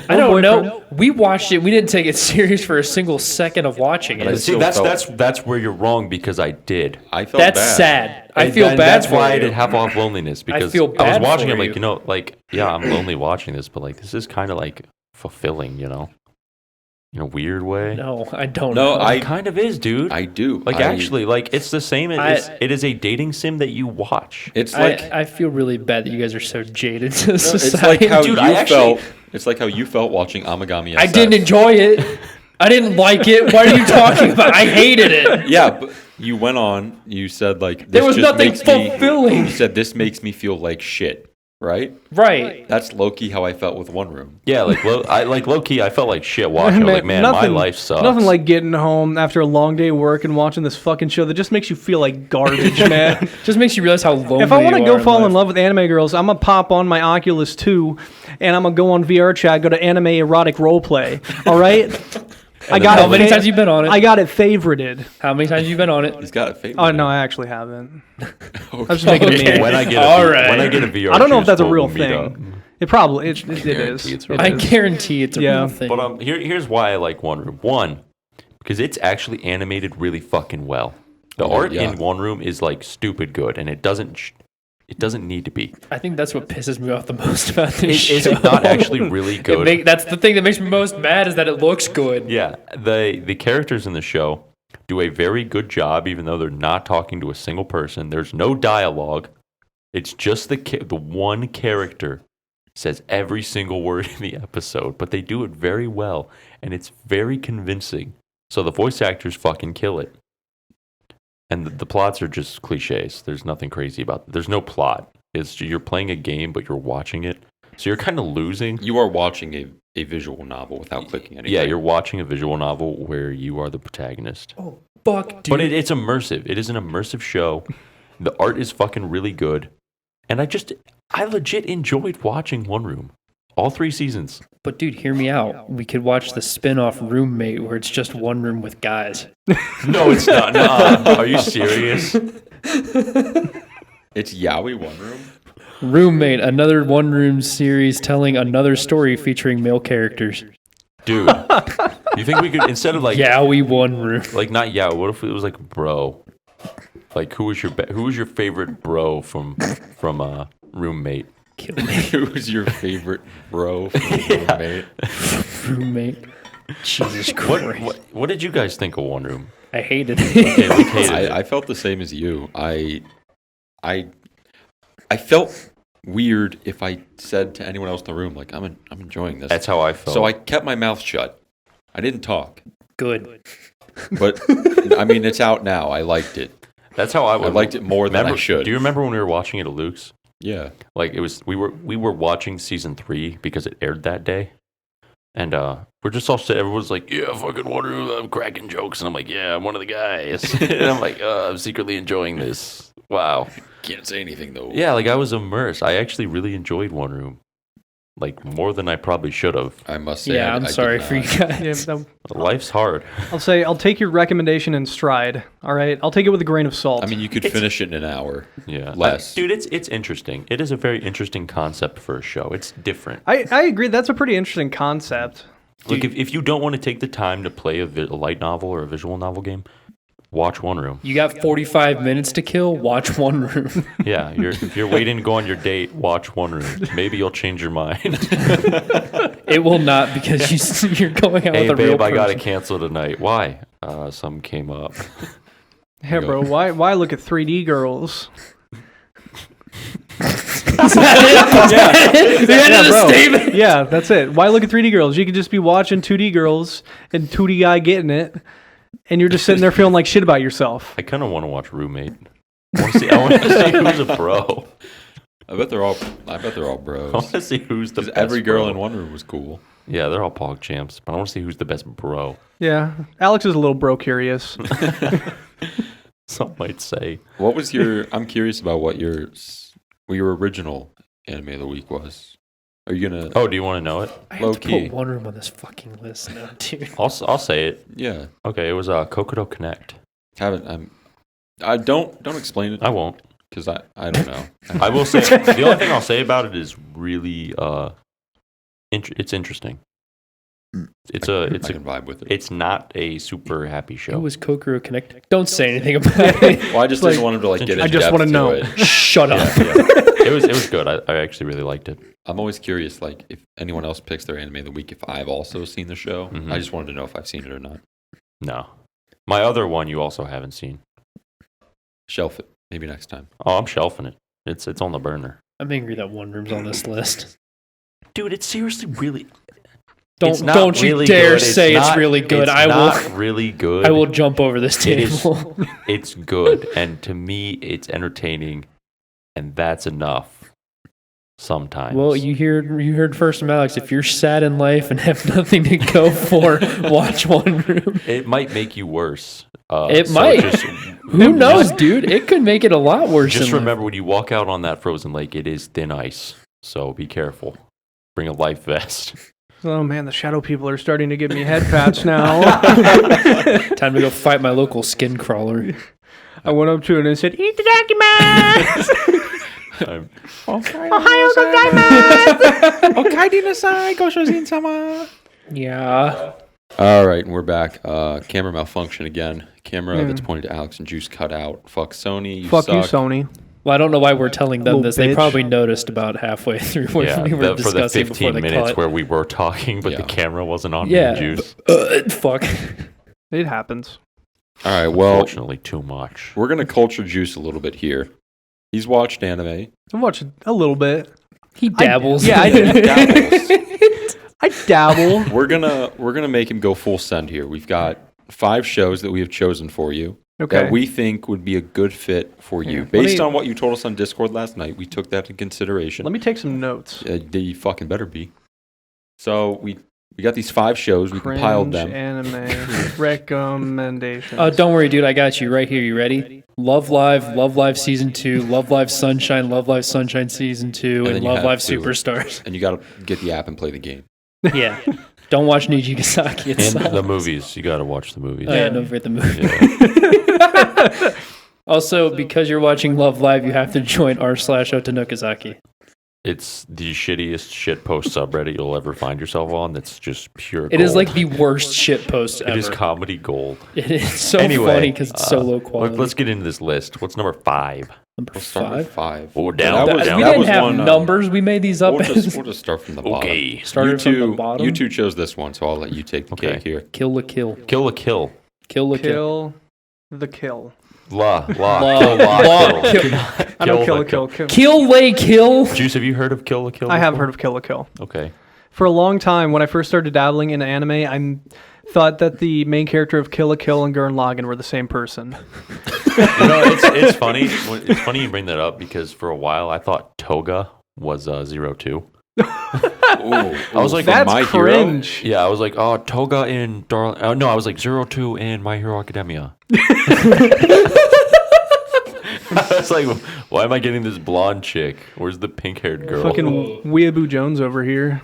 I don't know. We watched it. We didn't take it serious for a single second of watching But I it. See, still that's where you're wrong because I did. I felt That's bad. sad. I And feel then bad That's for why I you. did half off loneliness because feel I was bad watching for it like, you. you know, like, yeah, I'm lonely watching this, but like this is kind of like fulfilling, you know, in a weird way. No, I don't No, know. It kind of is, dude. I do. Like actually, like it's the same. It is a dating sim that you watch. It's like I feel really bad that you guys are so jaded to it's society. like how Dude, you I actually- felt. It's like how you felt watching Amagami. I SF. didn't enjoy it. I didn't like it. What are you talking about? I hated it. Yeah, but you went on. You said like this There was just nothing makes me- fulfilling. You said this makes me feel like shit, right? Right. That's low-key how I felt with One Room. Yeah, like low key, I felt like shit watching. I was like, man, my life sucks. Nothing like getting home after a long day of work and watching this fucking show that just makes you feel like garbage, man. Just makes you realize how lonely If I want to you go are fall in life. love with anime girls, I'm gonna pop on my Oculus 2, and I'm gonna go on VR chat, go to anime erotic roleplay. All right. I got How it. many times you been on it? I got it favorited. How many times you been on it? He's got a favorite. Oh no, I actually haven't. I was just Okay. making a meme. when I get All a right. when I get a VR. I don't know if that's a we'll real meet up. thing. It probably it is. guarantee it's It real. I is. guarantee it's a Yeah. real thing. But here's why I like One Room. One, because it's actually animated really fucking well. The art yeah. in One Room is like stupid good, and it doesn't need to be. I think that's what pisses me off the most about this show. Is it not actually really good? That's the thing that makes me most mad is that it looks good. Yeah, the characters in the show do a very good job, even though they're not talking to a single person. There's no dialogue. It's just the one character says every single word in the episode, but they do it very well, and it's very convincing. So the voice actors fucking kill it. And the plots are just cliches. There's nothing crazy about it. There's no plot. It's you're playing a game, but you're watching it. So you're kind of losing. You are watching a visual novel without clicking anything. Yeah, you're watching a visual novel where you are the protagonist. Oh, fuck, dude. But it's immersive. It is an immersive show. The art is fucking really good. And I legit enjoyed watching One Room. All 3 seasons. But dude, hear me out. We could watch the spin-off Roommate where it's just one room with guys. No, it's not. Nah. Are you serious? It's Yaoi One Room. Roommate, another one-room series telling another story featuring male characters. Dude, you think we could, instead of like, Yaoi One Room. like not yeah, what if it was like bro? Like who was your favorite bro from Roommate? Kill me. Who's your favorite bro from Roommate? Roommate. Jesus What, Christ. what did you guys think of One Room? I hated Okay, it. we hated it. I felt the same as you. I felt weird if I said to anyone else in the room like I'm enjoying this. That's how I felt. So I kept my mouth shut. I didn't talk. Good. But I mean, it's out now. I liked it. That's how I would. liked it more than I should. Do you remember when we were watching it at Luke's? Yeah. Like it was, we were watching season 3 because it aired that day, and we're just all sitting. Everyone's like, "Yeah, fucking One Room." I'm cracking jokes, and I'm like, "Yeah, I'm one of the guys." And I'm like, "I'm secretly enjoying this." Wow. Can't say anything though. Yeah, like I was immersed. I actually really enjoyed One Room, like more than I probably should have. I must say. Yeah, I I'm did sorry not. for you guys. Yeah, Life's hard. I'll say I'll take your recommendation in stride. All right, I'll take it with a grain of salt. I mean, you could finish it in an hour. Yeah, Less. dude. It's interesting. It is a very interesting concept for a show. It's different. I agree. That's a pretty interesting concept. Like if you don't want to take the time to play a light novel or a visual novel game, watch One Room. You got 45 minutes to kill, watch One Room. Yeah, if you're waiting to go on your date, watch One Room. Maybe you'll change your mind. It will not because you're going out Hey with a real babe, I person. gotta cancel tonight. Why? Some came up. Hey, bro, why look at 3D girls? The end of the bro. statement. Yeah, that's it. Why look at 3D girls? You could just be watching 2D girls and 2D guy getting it, and you're just sitting there feeling like shit about yourself. I kind of want to watch Roommate. I want to see who's a bro. I bet they're all I bros. want to see who's the 'Cause best every girl bro. in One Room was cool. Yeah, they're all pog champs, but I want to see who's the best bro. Yeah, Alex is a little bro curious. Some might say. What was your? I'm curious about what your original anime of the week was. Are you gonna? Oh, do you want to know it? I Low have to key. put One Room on this fucking list now, dude. I'll say it. Yeah. Okay, it was Kokodo Connect. Haven't. I don't explain it. I won't. because I don't know. I will say the only thing I'll say about it is really it's interesting. I can vibe with it. It's not a super happy show. It was Kokoro Connect. Don't say anything about it. Well, I just didn't want him to get in I just depth want to know. it. Shut up. It was good. I actually really liked it. I'm always curious, if anyone else picks their anime of the week, if I've also seen the show. Mhm. I just wanted to know if I've seen it or not. No. My other one you also haven't seen. Shelf it. Maybe next time. Oh, I'm shelving it. It's on the burner. I'm angry that One Room's on this list. Dude, it's seriously really... Don't you really dare good. say it's really good. It's not really good. I will jump over this table. It's good, and to me, it's entertaining, and that's enough. Sometimes. Well, you heard first from Alex. If you're sad in life and have nothing to go for, watch One Room. It might make you worse. It might. Who knows, dude? It could make it a lot worse. Just remember, when you walk out on that frozen lake, it is thin ice, so be careful. Bring a life vest. Oh man, the shadow people are starting to give me head pats now. Time to go fight my local skin crawler. I went up to it and said, "Eat the document." Ohio gozaimasu. Okaidi nasai goshozin-sama. Yeah. All right, and we're back. Camera malfunction again. Camera that's pointed to Alex and Juice cut out. Fuck Sony. Fuck suck. you, Sony. Well, I don't know why we're telling them Little this. They bitch. probably noticed about halfway through when we were for the discussing before 15 the minutes cut. where we were talking, but the Yeah. camera wasn't on. Yeah. Juice. Fuck. It happens. All right, well, Unfortunately, too much. we're going to culture Juice a little bit here. He's watched anime. I watched a little bit. He dabbles. Yeah, I did. Dabbles. I dabble. We're gonna make him go full send here. We've got 5 shows that we have chosen for you Okay. that we think would be a good fit for you. Here, Based on what you told us on Discord last night, we took that into consideration. Let me take some notes. They fucking better be. So we got these 5 shows. We compiled Cringe them. anime recommendations. Don't worry, dude. I got you right here. You ready? Love Live Season 2, Love Live Sunshine Season 2, then and you Love have Live to- Superstars. And you got to get the app and play the game. Yeah. Don't watch Nijigasaki. It And sucks. the movies. You got to watch the movies. Oh, yeah, don't forget the movie. Yeah. Also, because you're watching Love Live, you have to join r/Otanokazaki. It's the shittiest shitpost subreddit you'll ever find yourself on. That's just pure gold. It is like the worst shit post ever. It is comedy gold. It is so Anyway, funny because it's so low quality. Let's get into this list. What's number 5? Number We'll start with 5. 5. Well, we're down. That was- down. We that didn't was have one, numbers. We made these up. We'll just start from the bottom. Okay. Started from the bottom. You two chose this one, so I'll let you take the Okay. cake here. Kill the kill. Kill a kill. Kill the kill. Kill the kill. La. La. Kill la. La. Kill. I know the kill. Kill lay kill. Juice, have you heard of Kill a Kill? I have before? heard of Kill a Kill. Okay. For a long time, when I first started dabbling in anime, I thought that the main character of Kill a Kill and Gurren Lagann were the same person. It's funny. It's funny you bring that up because for a while I thought Toga was 02. I was like, That's My cringe. Yeah, I was like, oh, Toga in Darling. No, I was like 02 in My Hero Academia. I was like, why am I getting this blonde chick? Where's the pink-haired girl? Fucking Weeaboo Jones over here.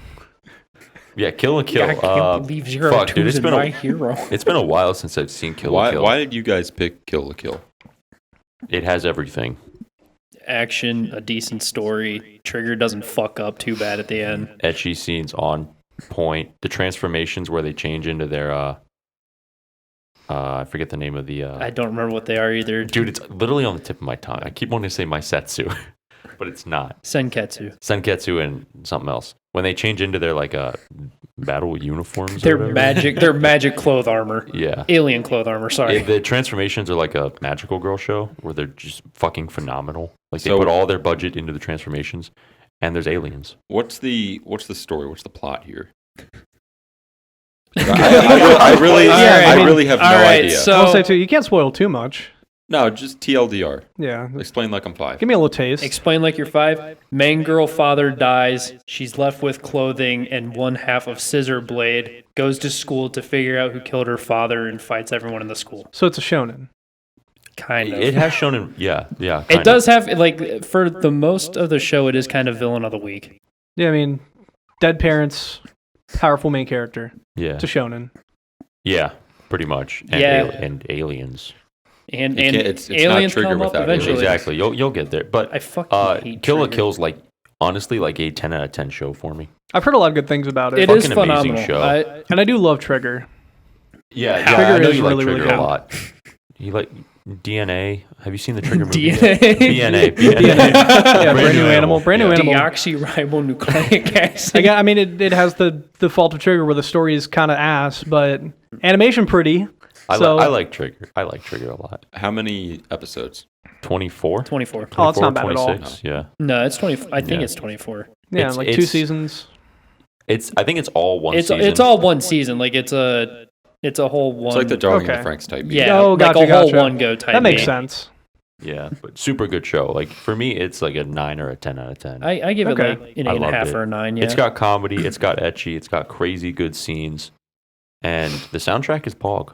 Yeah, Kill a Kill. I can't believe Zero fuck, dude, Two's it's in been My a Hero. it's been a while since I've seen Kill a Kill. Why did you guys pick Kill la Kill? It has everything. Action, a decent story. Trigger doesn't fuck up too bad at the end. Etchy scenes on point. The transformations where they change into their I forget the name of the I don't remember what they are either. dude, it's literally on the tip of my tongue. I keep wanting to say Maisetsu, but it's not. Senketsu. Senketsu and something else. When they change into their like battle uniforms. They're or whatever. magic. They're magic cloth armor. Yeah. Alien cloth armor. Sorry. The transformations are like a magical girl show where they're just fucking phenomenal. Like they So- put all their budget into the transformations, and there's aliens. What's the story? What's the plot here? I really have no All right, idea. so- I'll say too, you can't spoil too much. No, just TLDR. Yeah. Explain like I'm 5. Give me a little taste. Explain like you're 5. Main girl father dies. She's left with clothing and one half of scissor blade. Goes to school to figure out who killed her father and fights everyone in the school. So it's a shonen. Kind of. It has shown in yeah. It kind does have, like, for the most of the show, it is kind of villain of the week. Yeah, I mean, dead parents, powerful main character. Yeah, It's a shonen. yeah, pretty much. And Yeah. and aliens. And it's not aliens Trigger come up without eventually. Exactly. You'll get there. But I fucking hate Killa Trigger. Kill's like honestly like a 10 out of 10 show for me. I've heard a lot of good things about it. It is Fucking amazing phenomenal. show. And I do love Trigger. Yeah, Trigger I know is you like really, Trigger really a good. lot. You like DNA? Have you seen the Trigger movie? DNA. Yeah, brand new animal. Brand new Yeah. animal. Deoxyribonucleic acid. I mean, it has the fault of Trigger where the story is kind of ass, but animation pretty. I So like Trigger. I like Trigger a lot. How many episodes? 24? 24. Oh, it's not bad at all. 26, yeah. No, it's 20. I think Yeah. it's 24. yeah, It's- like 2 it's- seasons. I think it's all one season. It's all one season. Like it's a whole one. It's like the Darling in Okay. the Franks type. yeah, Oh, like gotcha, a whole gotcha. one go type. That makes beat. sense. Yeah, but super good show. Like for me, it's like a 9 or a 10 out of 10. I give Okay. it like an I 8.5 loved it. or a 9. Yeah, It's got comedy, it's got etchy, it's got crazy good scenes, and the soundtrack is Pog.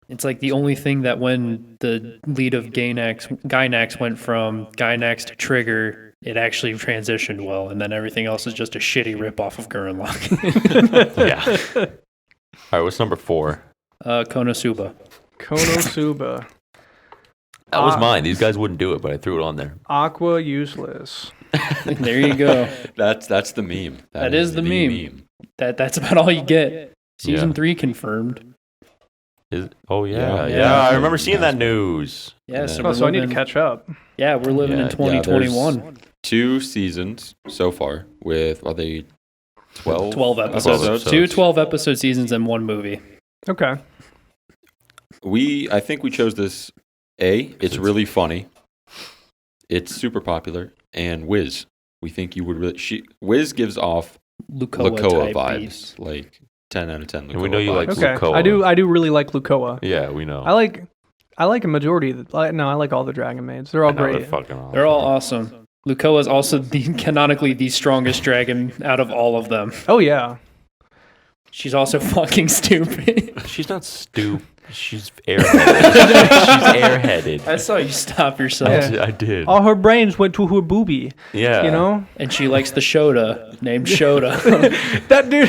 It's like the only thing that when the lead of Gynax went from Gynax to Trigger, it actually transitioned well, and then everything else is just a shitty ripoff of Gurren Lagann. Yeah. All right, what's number 4? Konosuba. Konosuba. That was mine. These guys wouldn't do it, but I threw it on there. Aqua useless. There you go. That's the meme. That is the meme. That's about all you get. Season Yeah. 3 confirmed. Oh yeah, Yeah. yeah. I remember seeing that news. Yeah, Yeah. so, Oh, we're so I need to living- catch up. Yeah, we're living in Yeah, 2021. 2 seasons so far with, are they 12? 12 episodes. episodes. 2 12-episode seasons and 1 movie. Okay. I think we chose this. It's really funny. It's super popular. And Wiz. We think you would really... Wiz gives off Lukoa Lukoa type vibes. beats. Like 10 out of 10 Lukoa And we know you like vibes. Okay. Lukoa. I do really like Lukoa. Yeah, we know. I like a majority of the, no, I like all the Dragon Maids. They're all I know, great. They're fucking awesome. They're all awesome. Lukoa is also canonically the strongest dragon out of all of them. Oh yeah. She's also fucking stupid. She's not stupid. She's airheaded. She's airheaded. I saw you stop yourself. Yeah. I did. All her brains went to her boobie. Yeah. You know? And she likes the Shota, named Shota. That dude.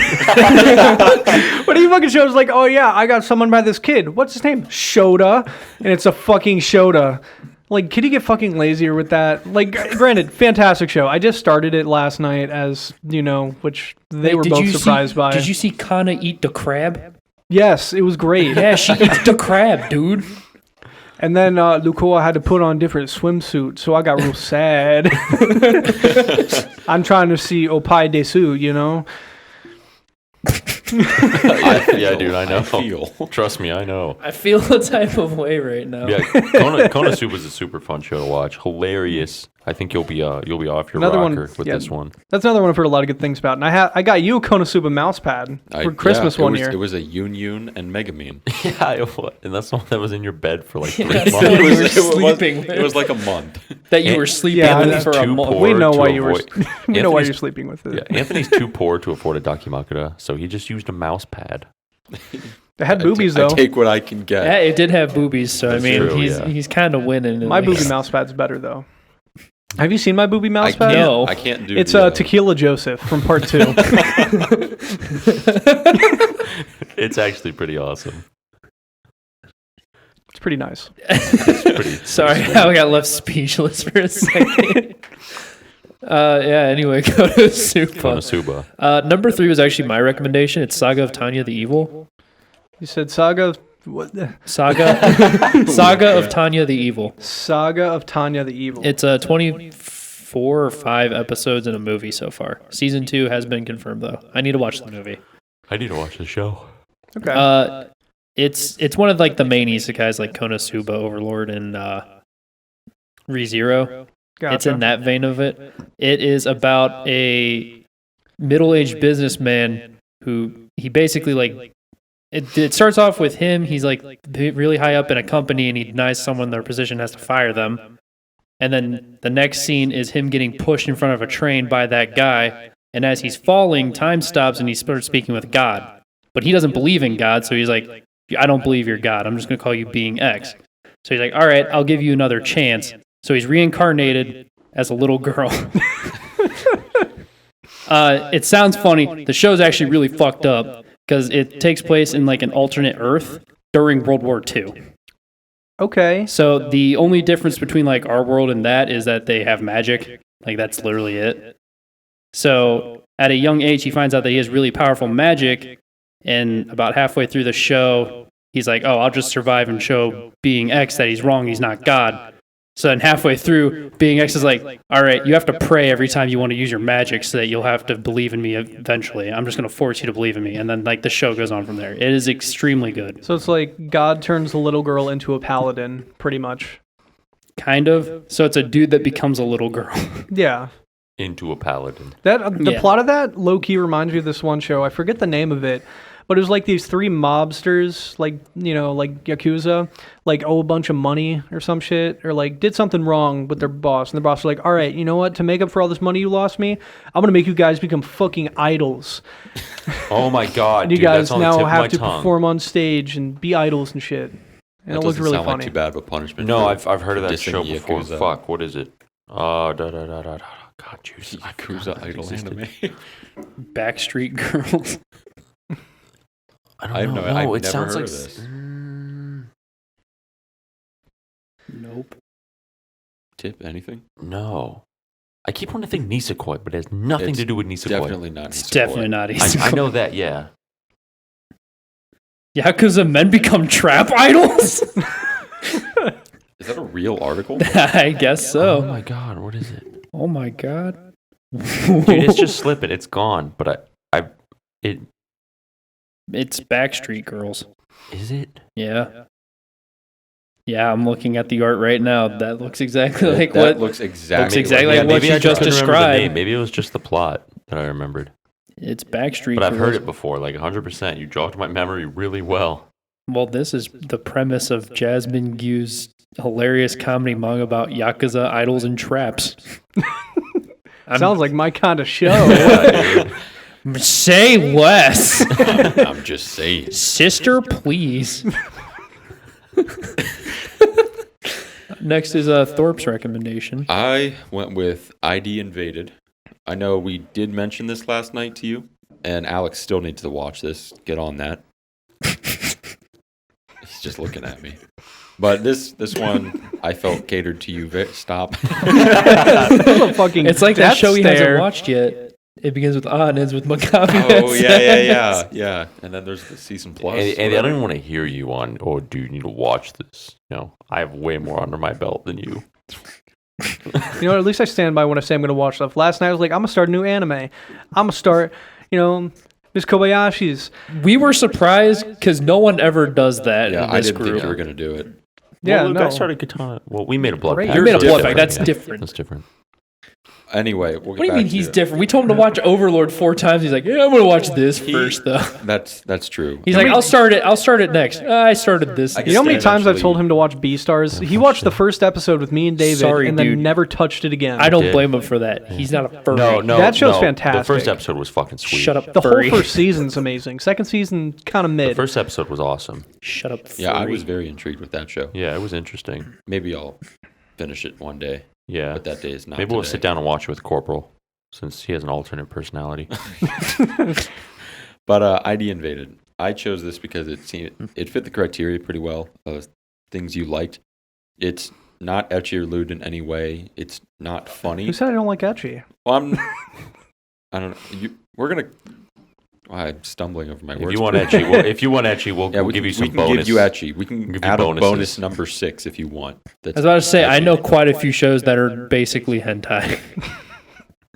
When he fucking shows like, oh yeah, I got summoned by this kid. What's his name? Shota. And it's a fucking Shota. Like, could he get fucking lazier with that? Like, granted, fantastic show. I just started it last night, as you know, which they were Did both you surprised by. Did you see Kana eat the crab? Yes, it was great. Yeah, she eats the crab, dude. And then Lukoa had to put on different swimsuits, so I got real sad. I'm trying to see Opai Desu, you know? Yeah, dude, I know. feel. Trust me, I know. I feel the type of way right now. Yeah, Konosuba is a super fun show to watch. Hilarious. I think you'll be off your Another one- rocker with yeah. this one. That's another one I've heard a lot of good things about. And I got you a Konosuba mouse pad for Christmas one year. It was a Yun and Megumin. Yeah, and that's the one that was in your bed for like 3 Yeah, months. so you were sleeping with. It was like a month. That you were sleeping Yeah, with that's for a too month. poor. We know to why you were. avoid- We know why Anthony's- you're sleeping with it. Yeah, Anthony's too poor to afford a Dakimakura, so he just used a mouse pad. They had boobies though. I take what I can get. Yeah, it did have boobies, so That's I mean, true, yeah. he's kind of winning. at My least. booby mouse pad's better though. Have you seen my booby mouse I pad? can't, No. I can't do It's the, Tequila Joseph from part 2. It's actually pretty awesome. It's pretty nice. Sorry, I got left speechless for a second. Yeah. Anyway, Konosuba. Konosuba. Number 3 was actually my recommendation. It's Saga of Tanya the Evil. You said Saga. What? Saga of Tanya the Evil. Saga of Tanya the Evil. It's 24 or 5 episodes in a movie so far. Season 2 has been confirmed though. I need to watch the movie. I need to watch the show. Okay. It's one of like the main isekais like Konosuba, Overlord, and ReZero. Gotcha. It's in that vein of it. It is about a middle-aged businessman who he basically like. It starts off with him. He's like really high up in a company, and he denies someone their position, has to fire them. And then the next scene is him getting pushed in front of a train by that guy. And as he's falling, time stops, and he starts speaking with God. But he doesn't believe in God, so he's like, "I don't believe you're God. I'm just going to call you Being X." So he's like, "All right, I'll give you another chance." So he's reincarnated as a little girl. It sounds funny. The show's actually really fucked up because it takes place in like an alternate Earth during World War II. Okay. So the only difference between like our world and that is that they have magic. Like that's literally it. So at a young age, he finds out that he has really powerful magic, and about halfway through the show, he's like, "Oh, I'll just survive and show Being X that he's wrong. He's not God." So then halfway through, Being X is like, "All right, you have to pray every time you want to use your magic, so that you'll have to believe in me eventually. I'm just going to force you to believe in me." And then like the show goes on from there. It is extremely good. So it's like God turns the little girl into a paladin, pretty much. Kind of. So it's a dude that becomes a little girl. Yeah. Into a paladin. The plot of that low key reminds me of this one show. I forget the name of it, but it was like these three mobsters, like like Yakuza, like owe a bunch of money or some shit, or like did something wrong with their boss, and the boss was like, "All right, you know what? To make up for all this money you lost me, I'm gonna make you guys become fucking idols. Oh my god! And you dude, guys that's on the now tip of have my to tongue. perform on stage and be idols and shit." And That it looked doesn't really sound funny. like too bad of a punishment. No, for I've heard of that dissing show before. Yakuza. Fuck, what is it? God, juice. Yakuza idol anime. Backstreet Girls. I don't know. I've it never sounds heard like of this. Nope. Tip anything? No. I keep wanting to think Nisekoi, but it has nothing It's to do with Nisekoi. Definitely not. It's Nisekoi. definitely not easy. I know that, yeah. Yakuza men become trap idols? Is that a real article? I guess Oh so. my god, what is it? Oh my god. Dude, it's just slipping. It's gone, but It's Backstreet Girls. is it? Yeah. Yeah, I'm looking at the art right now. That looks exactly like that what looks exactly. exactly like like what maybe you I just couldn't remember the described. name. Maybe it was just the plot that I remembered. It's Backstreet But I've Girls. heard it before, like 100%. You jogged my memory really well. Well, this is the premise of Jasmine Gu's hilarious comedy manga about Yakuza idols and traps. Sounds like my kind of show. Yeah, dude. Say less. I'm just saying. Sister, please. Next is Thorpe's recommendation. I went with ID Invaded. I know we did mention this last night to you, and Alex still needs to watch this. Get on that. He's just looking at me. But this one, I felt catered to you. Stop. That's a fucking It's like that death show he stare. hasn't watched yet. It begins with and ends with Maccabi. Oh, yeah. And then the's the season plus. And I don't even want to hear you on, oh, dude, you need to watch this. I have way more under my belt than you. You know, at least I stand by when I say I'm going to watch stuff. Last night I was like, I'm going to start a new anime. I'm going to start, Miss Kobayashi's. We were surprised because no one ever does that Yeah, in I this didn't think group. you were going to do it. Yeah, well, Luke, no. I started Katana. Well, we made a blood Great. pact. You made a so blood it's pact. That's different. That's different. Anyway, we'll get What do you back mean to he's it. different? We told him to watch Overlord 4 times. He's like, yeah, I'm going to watch this first, though. That's true. He's like, I'll start it next. I started this. I You know how many Instead, times I've actually- told him to watch Beastars? He watched the first episode with me and David Sorry, and then dude. never touched it again. I don't did. blame him for that. He's not a furry. No, That show's no. fantastic. The first episode was fucking sweet. Shut up, The whole furry. first season's amazing. Second season, kind of The mid. first episode was awesome. Shut up, furry. Yeah, I was very intrigued with that show. Yeah, it was interesting. Maybe I'll finish it one day, Yeah. but that day is not Maybe we'll today. sit down and watch it with Corporal, since he has an alternate personality. But ID Invaded. I chose this because it fit the criteria pretty well of things you liked. It's not ecchi or lewd in any way. It's not funny. Who said I don't like ecchi? Well, I don't know. We're gonna. I'm stumbling over my If words. you want ecchi, we'll yeah, give you some we can bonus. give you ecchi. We can give you add bonuses. a bonus number 6 if you want. I was about to say, I know quite a few shows that are basically hentai.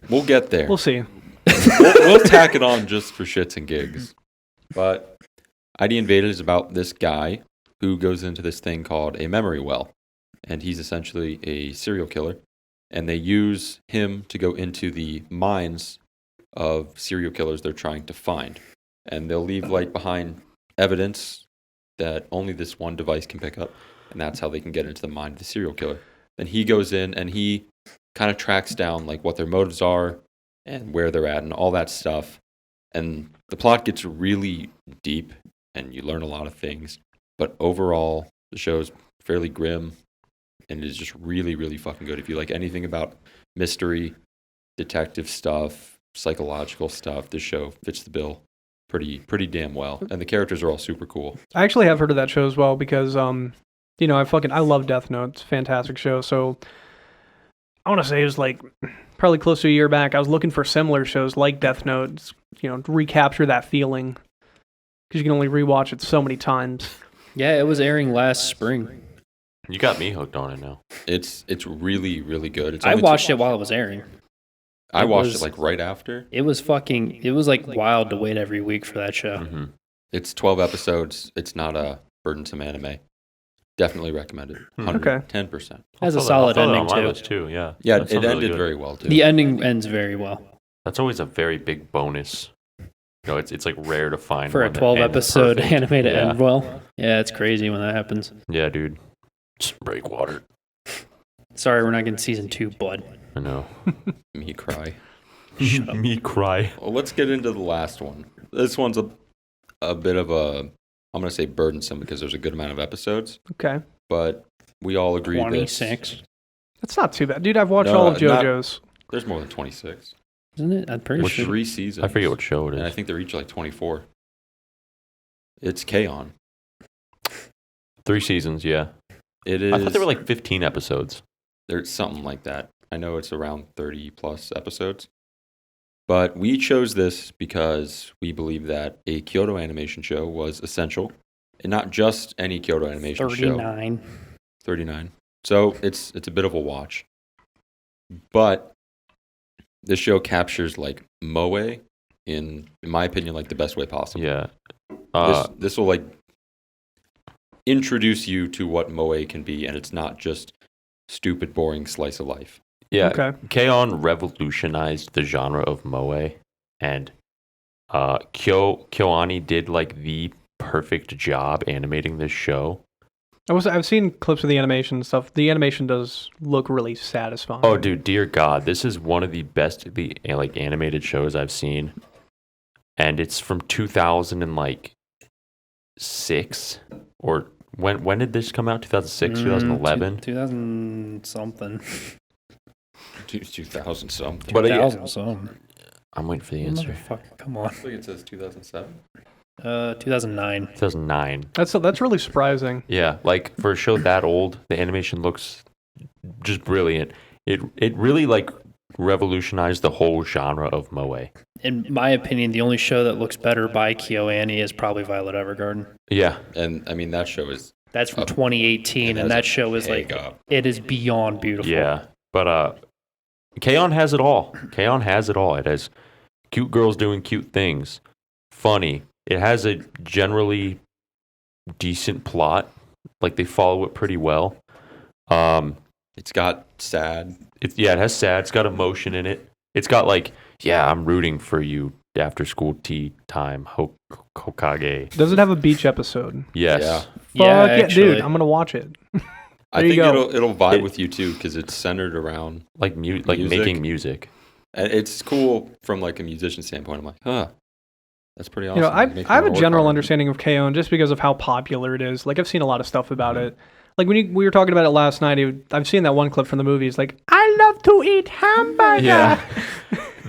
We'll get there. We'll see. we'll tack it on just for shits and gigs. But ID Invaded is about this guy who goes into this thing called a memory well. And he's essentially a serial killer. And they use him to go into the minds of serial killers they're trying to find. And they'll leave behind evidence that only this one device can pick up. And that's how they can get into the mind of the serial killer. Then he goes in and he kind of tracks down what their motives are and where they're at and all that stuff. And the plot gets really deep and you learn a lot of things. But overall, the show's fairly grim and it is just really, really fucking good. If you like anything about mystery, detective stuff, psychological stuff, this show fits the bill pretty damn well. And the characters are all super cool. I actually have heard of that show as well because I love Death Note. It's a fantastic show. So I want to say it was like probably close to a year back. I was looking for similar shows like Death Note, to recapture that feeling because you can only rewatch it so many times. Yeah, it was airing last spring. You got me hooked on it now. It's really, really good. I watched it while it was airing. I watched it like right after. It was like wild to wait every week for that show. Mm-hmm. It's 12 episodes. It's not a burdensome anime. Definitely recommended. Okay. 10%. Has a solid ending on my list too. Yeah. Yeah, That it sounds ended good. very well too. The ending ends very well. That's always a very big bonus. It's like rare to find For a one that 12 ends episode perfect. anime to Yeah. end well. Yeah, it's crazy when that happens. Yeah, dude. Just break water. Sorry, we're not getting season 2, bud. I know. Me cry. Shut up. Me cry. Well, let's get into the last one. This one's a bit of I'm going to say burdensome because there's a good amount of episodes, Okay. but we all agree 26. That's not too bad. Dude, I've watched No, all of not- JoJo's. There's more than 26. Isn't it? I'm pretty With sure. 3 seasons. I forget what show it And I is. think they're each like 24. It's K-On! 3 seasons, yeah. It is. I thought there were like 15 episodes. There's something like that. I know it's around 30 plus episodes. But we chose this because we believe that a Kyoto animation show was essential. And not just any Kyoto animation show. 39. 39. So it's a bit of a watch. But this show captures like moe in my opinion, like the best way possible. Yeah. This will like introduce you to what moe can be, and it's not just stupid, boring slice of life. Yeah. Okay. K-On! Revolutionized the genre of moe, and KyoAni did like the perfect job animating this show. I've seen clips of the animation and stuff. The animation does look really satisfying. Oh, dude, dear God, this is one of the best like animated shows I've seen, and it's from 2006 or when did this come out? 2006, 2011. 2000 something. 2000 something. But, 2000 something. I'm waiting for the answer. Motherfucker, come on. I think it says 2007. 2009. 2009. That's really surprising. Yeah, like for a show that old, the animation looks just brilliant. It really like revolutionized the whole genre of moe. In my opinion, the only show that looks better by KyoAni is probably Violet Evergarden. Yeah, And I mean, that show is. That's from 2018, and that show is like, it is beyond beautiful. yeah. But K-On! Has it all. K-On! Has it all. It has cute girls doing cute things, funny. It has a generally decent plot. Like they follow it pretty well. It's got sad. It has sad. It's got emotion in it. It's got like, yeah, I'm rooting for you after school tea time. Hokage. Does it have a beach episode? Yes. Yeah. Fuck Yeah, yeah, actually. dude, I'm gonna watch it. I There you think go. it'll vibe with you too because it's centered around. Like Music. making music. And it's cool from like a musician standpoint. I'm like, that's pretty awesome. I Makes me have a wanna work general harder. understanding of KO just because of how popular it is. Like I've seen a lot of stuff about it. Like when we were talking about it last night, I've seen that one clip from the movie. It's like, I love to eat hamburger. Yeah.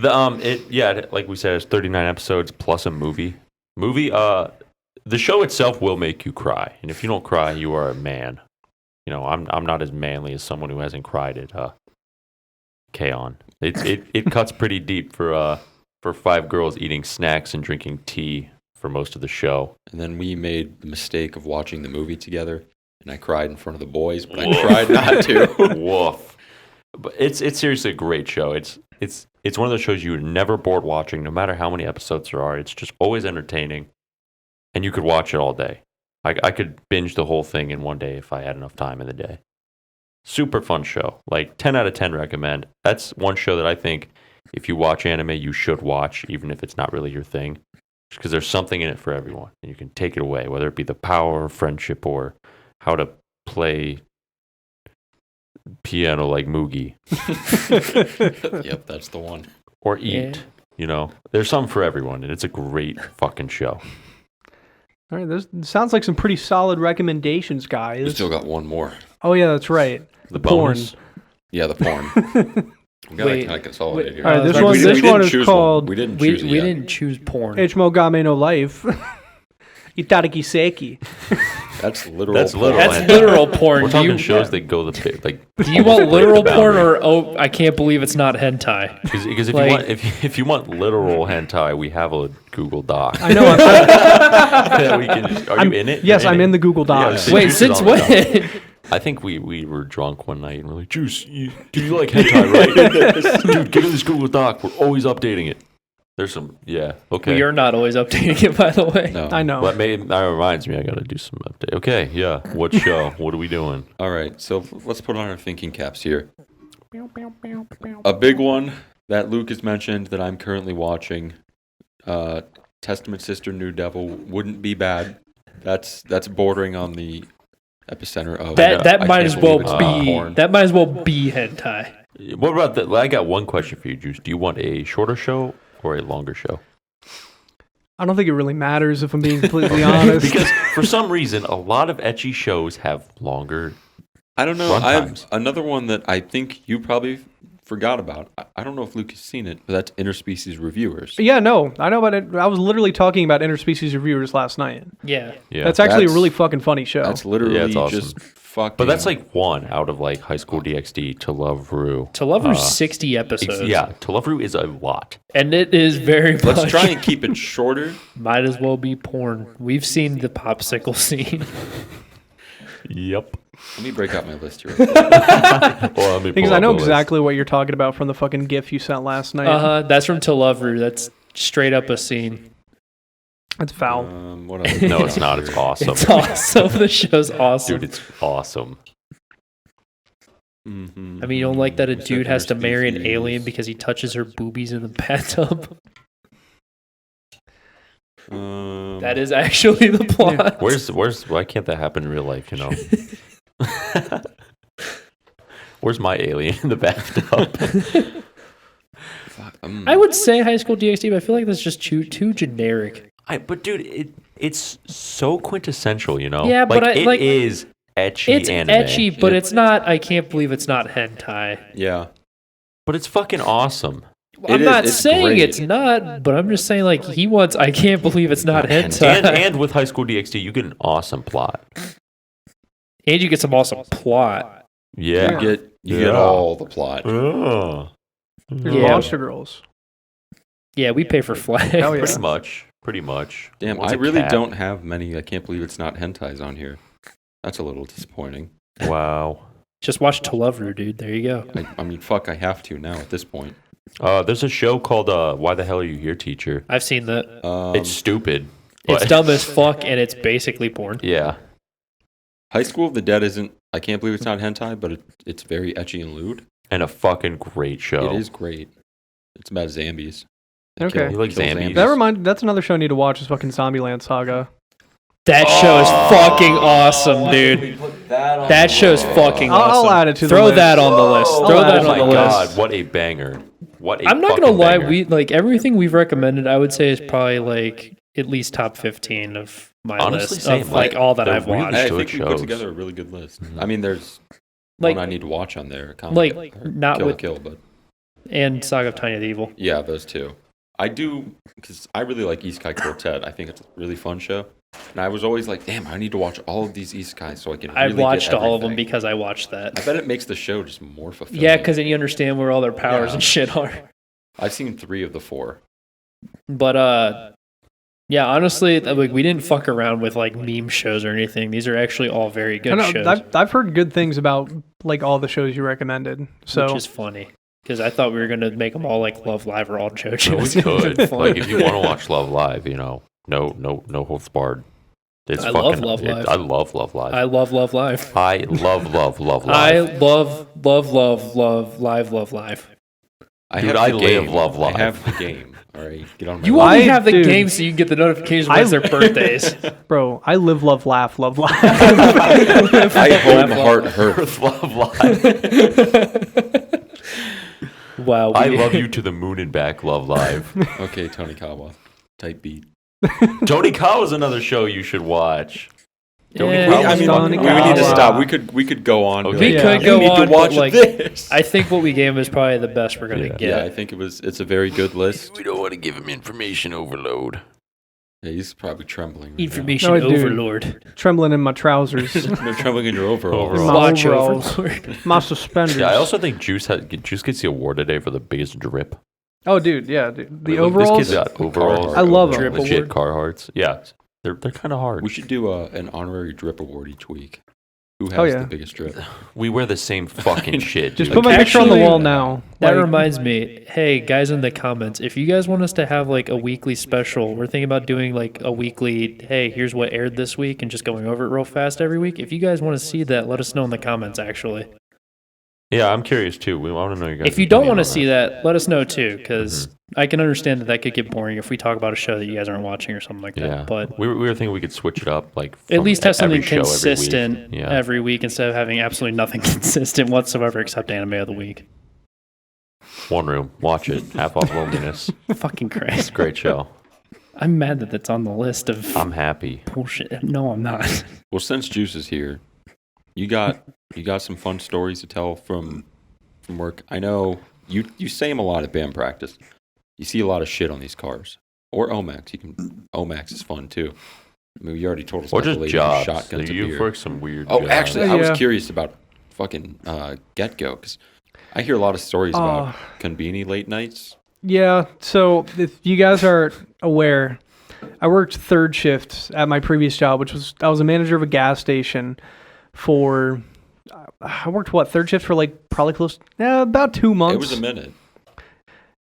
Like we said, it's 39 episodes plus a movie. The show itself will make you cry, and if you don't cry, you are a man. I'm not as manly as someone who hasn't cried at K-On! It cuts pretty deep for 5 girls eating snacks and drinking tea for most of the show. And then we made the mistake of watching the movie together, and I cried in front of the boys, but I tried not to. Woof. But it's seriously a great show. It's one of those shows you're never bored watching, no matter how many episodes there are. It's just always entertaining, and you could watch it all day. I could binge the whole thing in one day if I had enough time in the day. Super fun show. Like 10 out of 10 recommend. That's one show that I think if you watch anime, you should watch, even if it's not really your thing. Just because there's something in it for everyone, and you can take it away, whether it be the power of friendship or how to play piano like Mugi Yep, that's the one. or eat. There's something for everyone, and it's a great fucking show. All right, this sounds like some pretty solid recommendations, We guys. still got one more. Oh yeah, that's right. The porn. bonus. Yeah, the porn. We gotta Wait, kind of consolidate here. All right, this We one didn't is choose called We didn't We choose it yet. didn't choose porn. Ichimo Game no Life. Itarakiseki. That's literal. That's literal. That's hentai. literal porn. We're talking shows that go the like. Do you want literal porn or I can't believe it's not hentai? Because if like- you want if you want literal hentai, we have a Google Doc. I know. That we can. Are you in it? Yes, You're I'm in the Google Yeah, Docs. so Wait, Juice is since on the doc. when? I think we were drunk one night and we're like, Juice, do you like hentai, right? Dude, get in this Google Doc. We're always updating it. There's some, okay. We are not always updating it, by the way. No. I know. That reminds me, I got to do some update. Okay, yeah. What show? What are we doing? All right, so let's put on our thinking caps here. A big one that Luke has mentioned that I'm currently watching, Testament Sister New Devil wouldn't be bad. That's bordering on the epicenter of That I might can't as well believe it's not be porn. that might as well be hentai. What about that? I got one question for you, Juice. Do you want a shorter show or a longer show? I don't think it really matters if I'm being completely honest. Because for some reason, a lot of ecchi shows have longer. I don't know. Run I have times. another one that I think you probably forgot about. I don't know if Luke has seen it, but that's Interspecies Reviewers. Yeah, no, I know about it. I was literally talking about interspecies reviewers last night. Yeah. Yeah, That's actually a That's- really fucking funny show. That's literally Yeah, it's awesome. just fucking. but that's like one out of like High School DxD to Love Rue. To Love Rue 60 episodes. Yeah, to Love Rue is a lot. And it is very much. Let's try and keep it shorter. Might as well be porn. We've seen the popsicle scene. Yep. Let me break out my list here. Well, let me Because pull I up know the list. exactly what you're talking about from the fucking GIF you sent last night. That's from To Love Rue. That's straight up a scene. It's foul. What else? No, it's not. It's awesome. It's awesome. The show's awesome. Dude, it's awesome. Mm-hmm. I mean, you don't like that a dude has to marry an Interspecies. alien because he touches her boobies in the bathtub? That is actually the plot. Where's why can't that happen in real life, you know? Where's my alien in the bathtub? I would say High School DxD, but I feel like that's just too generic. But dude, it's so quintessential, you know? Yeah, but it is ecchi It's anime. ecchi, but it's not. I can't believe it's not hentai. Yeah. But it's fucking awesome. I'm is, not it's saying great. it's not, but I'm just saying like he wants. I can't believe it's not hentai. And with High School DxD, you get an awesome plot. And you get some awesome plot. Yeah. You get all the plot. Oh. There's Yeah. Monster Girls. Yeah, we pay for flag. Hell yeah. Pretty much. Damn, What's I a really cat? don't have many. I can't believe it's not hentais on here. That's a little disappointing. Wow. Just watch To Love Rue, dude. There you go. I mean, fuck, I have to now at this point. There's a show called Why the Hell Are You Here, Teacher? I've seen that. It's stupid. It's but- dumb as fuck, and it's basically porn. Yeah. High School of the Dead isn't. I can't believe it's not hentai, but it's very ecchi and lewd. And a fucking great show. It is great. It's about zombies. They Okay. You like kill zombies? That's another show I need to watch is fucking Zombieland Saga. That show is fucking awesome, dude. That show's fucking awesome. I'll add it to the Throw list. that on the list. Whoa. Throw Oh that my on the god, list. what a banger. What a I'm not gonna fucking lie, banger. we like everything we've recommended. I would say is probably like at least top 15 of my Honestly, list same. of like all that They're I've really watched. I good think we put shows. together a really good list. Mhm. I mean, there's Like- one I need to watch on there. not Kill with- Kill, but And Saga of Tiny the Evil. yeah, those two. I do because I really like Isekai Quartet. I think it's a really fun show, and I was always like, damn, I need to watch all of these Isekais so I can. I Really watched get all of them everything. because I watched that. I bet it makes the show just more fulfilling. Yeah, because then you understand where all their powers Yeah. and shit are. I've seen 3 of the 4. But yeah, honestly, like we didn't fuck around with like meme shows or anything. These are actually all very I good know, shows, I've heard good things about like all the shows you recommended. So which is funny because I thought we were gonna make them all like Love Live or all JoJo's. No, we It would've been could. fun. Like, if you want to watch Love Live, you know, no holds barred. It's I fucking, love Love Live. I love Love Live. I love Love Live. I love Love I Live. love Love Live. I Dude, have I the live game. Love Live. I have the game. All right, get on my. You list. only I- have the dude. game so you can get the notifications when it's their birthdays. bro, I live, love, laugh, love, laugh. I hold heart hurt. Love Live. Wow. I love you to the moon and back. Love Live. Okay, Tony Kawa, type beat. Tony Kawa is another show you should watch. Tony Yeah, Kawa's I mean, fucking we need to awesome. stop. We could go on. Okay. Be We like, could you go need on, to watch but like, this. I think what we gave is probably the best we're gonna Yeah. get. Yeah, I think it's a very good list. We don't want to give him information overload. Yeah, he's probably trembling. Right Information No, dude. overlord. Trembling in my trousers. No, trembling in your overalls. My Watch overalls. overlord. My suspenders. Yeah, I also think Juice gets the award today for the biggest drip. Oh, dude, yeah. Dude. The Like, overalls. This kid's got overalls. I love 'em. Drip Legit award. Carhartts. Yeah, they're kind of hard. We should do an honorary drip award each week. Who has Oh, yeah. the biggest drip? We wear the same fucking shit. Just dude. put my picture on the Actually, wall now. That Like, reminds me, hey guys in the comments, if you guys want us to have like a weekly special, we're thinking about doing like a weekly, hey, here's what aired this week and just going over it real fast every week. If you guys want to see that, let us know in the comments actually. Yeah, I'm curious too. We want to know you guys. If you don't want to see that, let us know too, because I can understand that could get boring if we talk about a show that you guys aren't watching or something like that. Yeah, But we were thinking we could switch it up, like at from least have something every show every week. consistent Yeah. every week instead of having absolutely nothing consistent whatsoever except anime of the week. One Room, watch it. Half Off Loneliness. Fucking Christ. Great show. I'm mad that that's on the list of I'm happy. bullshit. No, I'm not. Well, since Juice is here, you got some fun stories to tell from work. I know you say them a lot at band practice. You see a lot of shit on these cars. Or Omax. Omax is fun too. I mean, you already told us Or about the just lady jobs. with shotguns of You've beer. worked some weird. Oh, jobs. actually, I was Yeah. curious about fucking Get-Go because I hear a lot of stories about Konbini late nights. Yeah, so if you guys are aware, I worked third shift at my previous job, I was a manager of a gas station for, I worked third shift for like probably about 2 months. It was a minute.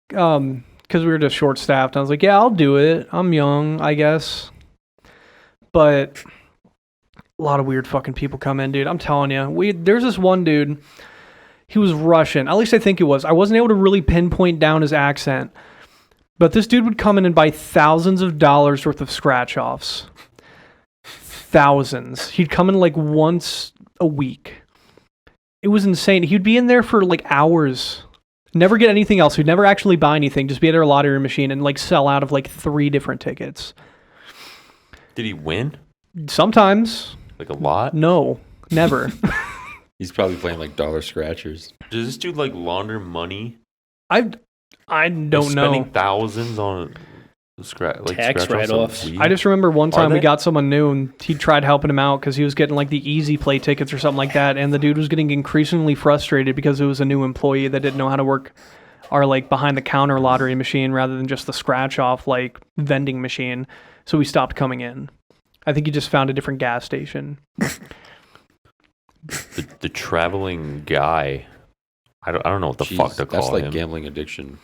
Because we were just short staffed. I was like, yeah, I'll do it. I'm young, I guess. But a lot of weird fucking people come in, dude. I'm telling you. There's this one dude. He was Russian. At least I think he was. I wasn't able to really pinpoint down his accent. But this dude would come in and buy thousands of dollars worth of scratch-offs. Thousands. He'd come in like once a week. It was insane. He'd be in there for like hours. Never get anything else. He'd never actually buy anything. Just be at our lottery machine and like sell out of like 3 different tickets. Did he win? Sometimes. Like a lot? No. Never. He's probably playing like dollar scratchers. Does this dude like launder money? I don't know. Spending thousands on Tax scratch-offs write-offs. on weed? I just remember one time we they? got someone new and he tried helping him out because he was getting like the easy play tickets or something like that. And the dude was getting increasingly frustrated because it was a new employee that didn't know how to work our like behind the counter lottery machine rather than just the scratch off like vending machine. So we stopped coming in. I think he just found a different gas station. the traveling guy. I don't know what the Jeez, fuck to call that's like him. gambling addiction.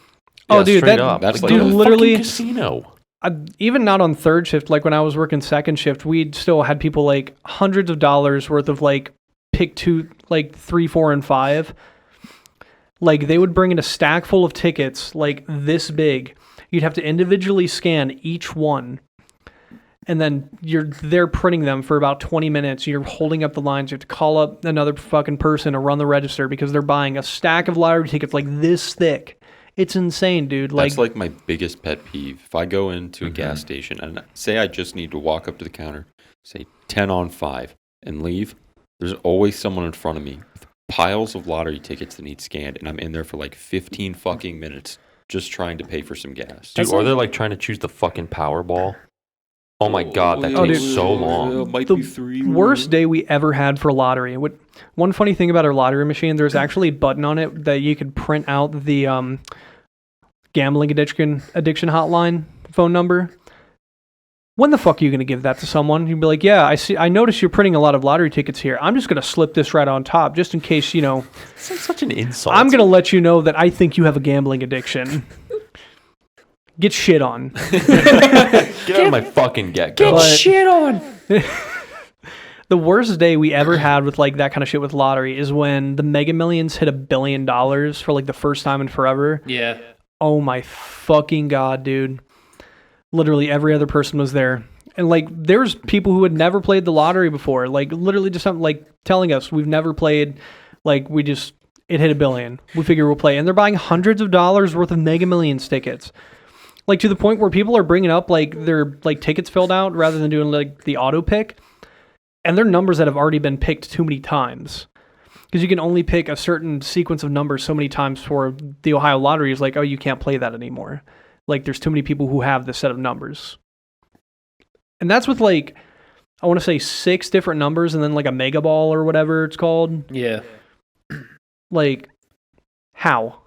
Oh, Yeah, dude, straight that up. that's Like like a a literally- fucking casino. Even not on third shift, like when I was working second shift, we still had people like hundreds of dollars worth of like pick 2, like 3, 4, and 5. Like they would bring in a stack full of tickets like this big. You'd have to individually scan each one. And then they're printing them for about 20 minutes. You're holding up the lines. You have to call up another fucking person to run the register because they're buying a stack of lottery tickets like this thick. It's insane, dude. That's like my biggest pet peeve. If I go into a gas station and say I just need to walk up to the counter, say 10 on 5, and leave, there's always someone in front of me with piles of lottery tickets that need scanned, and I'm in there for like 15 fucking minutes just trying to pay for some gas. Dude, or they're like trying to choose the fucking Powerball. Oh my god, that Oh, takes dude. so long. Might The be 3. worst day we ever had for lottery. One funny thing about our lottery machine, there's actually a button on it that you could print out the gambling addiction hotline phone number. When the fuck are you going to give that to someone? You'd be like, yeah, I noticed you're printing a lot of lottery tickets here. I'm just going to slip this right on top just in case, It's such an insult. I'm going to let you know that I think you have a gambling addiction. Get shit on. Get out of my fucking get-go. But- shit on. The worst day we ever had with like that kind of shit with lottery is when the Mega Millions hit $1 billion for like the first time in forever. Yeah. Oh my fucking god, dude. Literally every other person was there. And like there's people who had never played the lottery before. Like literally just something like telling us we've never played, like it hit $1 billion. We figure we'll play. And they're buying hundreds of dollars worth of Mega Millions tickets. Like to the point where people are bringing up like their like tickets filled out rather than doing like the auto pick. And they're numbers that have already been picked too many times. Because you can only pick a certain sequence of numbers so many times for the Ohio lottery is like, oh, you can't play that anymore. Like there's too many people who have this set of numbers. And that's with like, I want to say 6 different numbers and then like a mega ball or whatever it's called. Yeah. Like, how?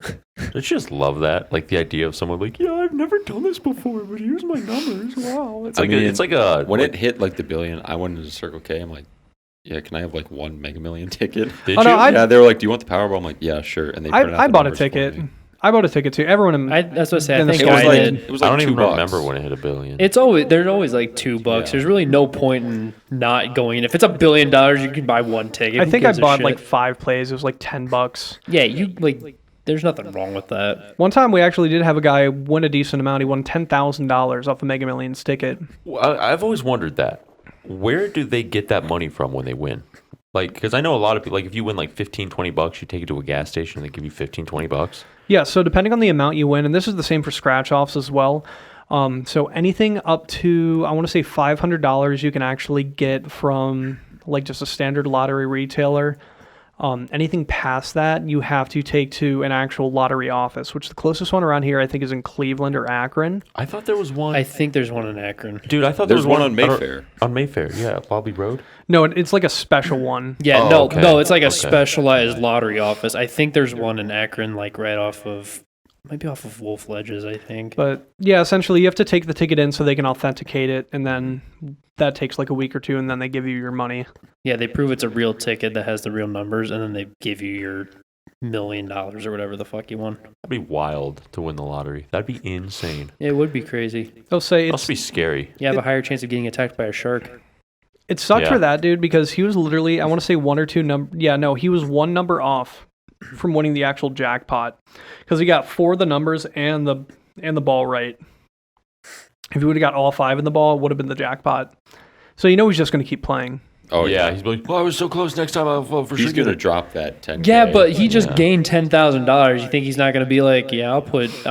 Don't you just love that? Like the idea of someone like, yeah, I've never done this before, but here's my numbers. Wow. It's like when it hit like the billion, I went into Circle K. I'm like, yeah, can I have like 1 Mega Million ticket? Did Oh, you? no, Yeah, they were like, do you want the Powerball? I'm like, yeah, sure. And they printed out I the bought a numbers for ticket. me. I bought a ticket too. Everyone. That's what I say. I Then the think It was I like did. it was I like don't even $2. remember when it hit $1 billion. There's always like $2. Yeah. There's really no point in not going in. If it's $1 billion, you can buy 1 ticket. I Who think I gives a bought shit? like 5 plays. It was like $10. Yeah, you like. There's nothing wrong with that. One time we actually did have a guy win a decent amount. He won $10,000 off the Mega Millions ticket. Well, I've always wondered that. Where do they get that money from when they win? Like, because I know a lot of people, like if you win like $15-$20, you take it to a gas station and they give you $15-$20. Yeah, so depending on the amount you win, and this is the same for scratch offs as well. So anything up to, I want to say $500 you can actually get from like just a standard lottery retailer. Anything past that, you have to take to an actual lottery office, which the closest one around here I think is in Cleveland or Akron. I thought there was one. I think there's one in Akron. Dude, I thought There's there was one on I don't- Mayfair. On Mayfair, yeah, Bobby Road. No, it's like a special one. Yeah, Oh, no, okay. no, it's like a Okay. specialized lottery office. I think there's one in Akron, like right off of, maybe off of Wolf Ledges, I think. But yeah, essentially you have to take the ticket in so they can authenticate it, and then that takes like a week or two, and then they give you your money. Yeah, they prove it's a real ticket that has the real numbers, and then they give you your $1 million or whatever the fuck you won. That'd be wild to win the lottery. That'd be insane. It would be crazy. They'll say Must be scary. You have a higher chance of getting attacked by a shark. it sucked Yeah. for that dude because he was literally, I want to say 1 or 2 number. Yeah, no, he was 1 number off from winning the actual jackpot because he got 4 of the numbers and the ball right. If he would have got all 5 in the ball, it would have been the jackpot. So you know he's just going to keep playing. Oh yeah, he's like, well, I was so close. Next time I'll for He's sure gonna get it. drop that 10K. Yeah, but he just Yeah. gained $10,000. You think he's not going to be like, yeah, I'll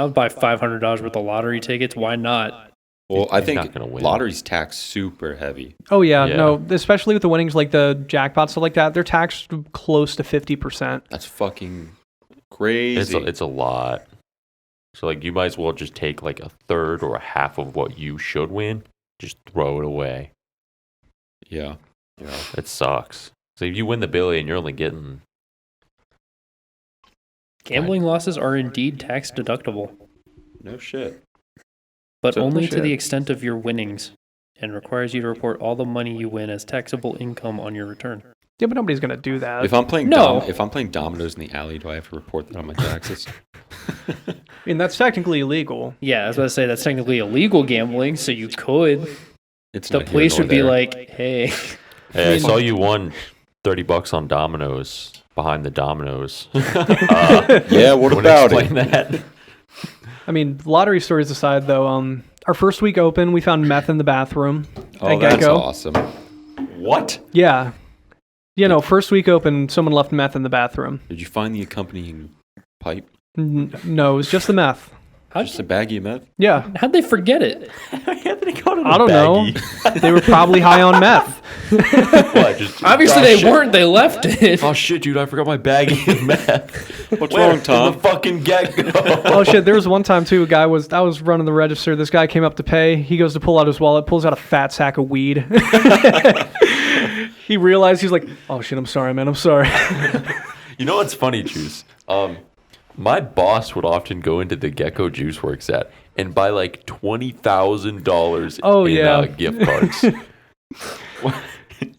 buy $500 worth of lottery tickets. Why not? Well, I He's think not gonna win. lottery's taxed super heavy. Oh yeah, Yeah. no, especially with the winnings like the jackpots stuff like that, they're taxed close to 50%. That's fucking crazy. It's a lot. So like, you might as well just take like a third or a half of what you should win. Just throw it away. Yeah. It sucks. So if you win the $1 billion, you're only getting. Gambling losses are indeed tax deductible, No shit. but So- only No to shit. the extent of your winnings, and requires you to report all the money you win as taxable income on your return. Yeah, but nobody's going to do that. If I'm playing No. if I'm playing dominoes in the alley, do I have to report that on my taxes? I mean, that's technically illegal. Yeah, I was about to say that's technically illegal gambling, so you could. It's The not here police nor would be there. like, hey, Hey, I saw you won $30 on dominoes behind the dominoes. yeah, what Wanna about explain it? that? I mean, lottery stories aside, though, our first week open, we found meth in the bathroom Oh, at that's Gecko. awesome. What? Yeah. You know, first week open, someone left meth in the bathroom. Did you find the accompanying pipe? No, it was just the meth. Just a baggie of meth? Yeah. how'd they forget it? Anthony got it. I don't know. They were probably high on meth. What? Just, Obviously, oh, they shit. weren't. They left it. Oh shit, dude! I forgot my baggie of meth. What's Where? wrong, Tom? In the fucking get-go. Oh shit, there was one time too, I was running the register, this guy came up to pay, he goes to pull out his wallet, pulls out a fat sack of weed. He realized, he's like, oh shit, I'm sorry, man, I'm sorry. You know what's funny, Juice? My boss would often go into the Gecko Juice Works at and buy like $20,000 Oh, in yeah. gift cards.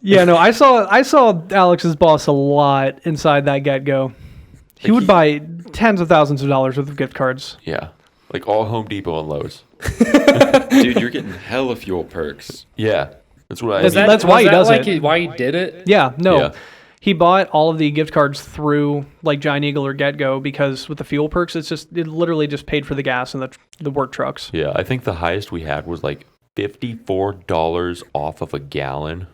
Yeah, no, I saw Alex's boss a lot inside that get-go. He would buy tens of thousands of dollars worth of gift cards. Yeah, like all Home Depot and Lowe's. Dude, you're getting hella fuel perks. Yeah, that's what I Was mean. That's why was he that does like it. Why he did it? Yeah, no. Yeah. He bought all of the gift cards through like Giant Eagle or GetGo because with the fuel perks, it literally just paid for the gas and the work trucks. Yeah, I think the highest we had was like $54 off of a gallon.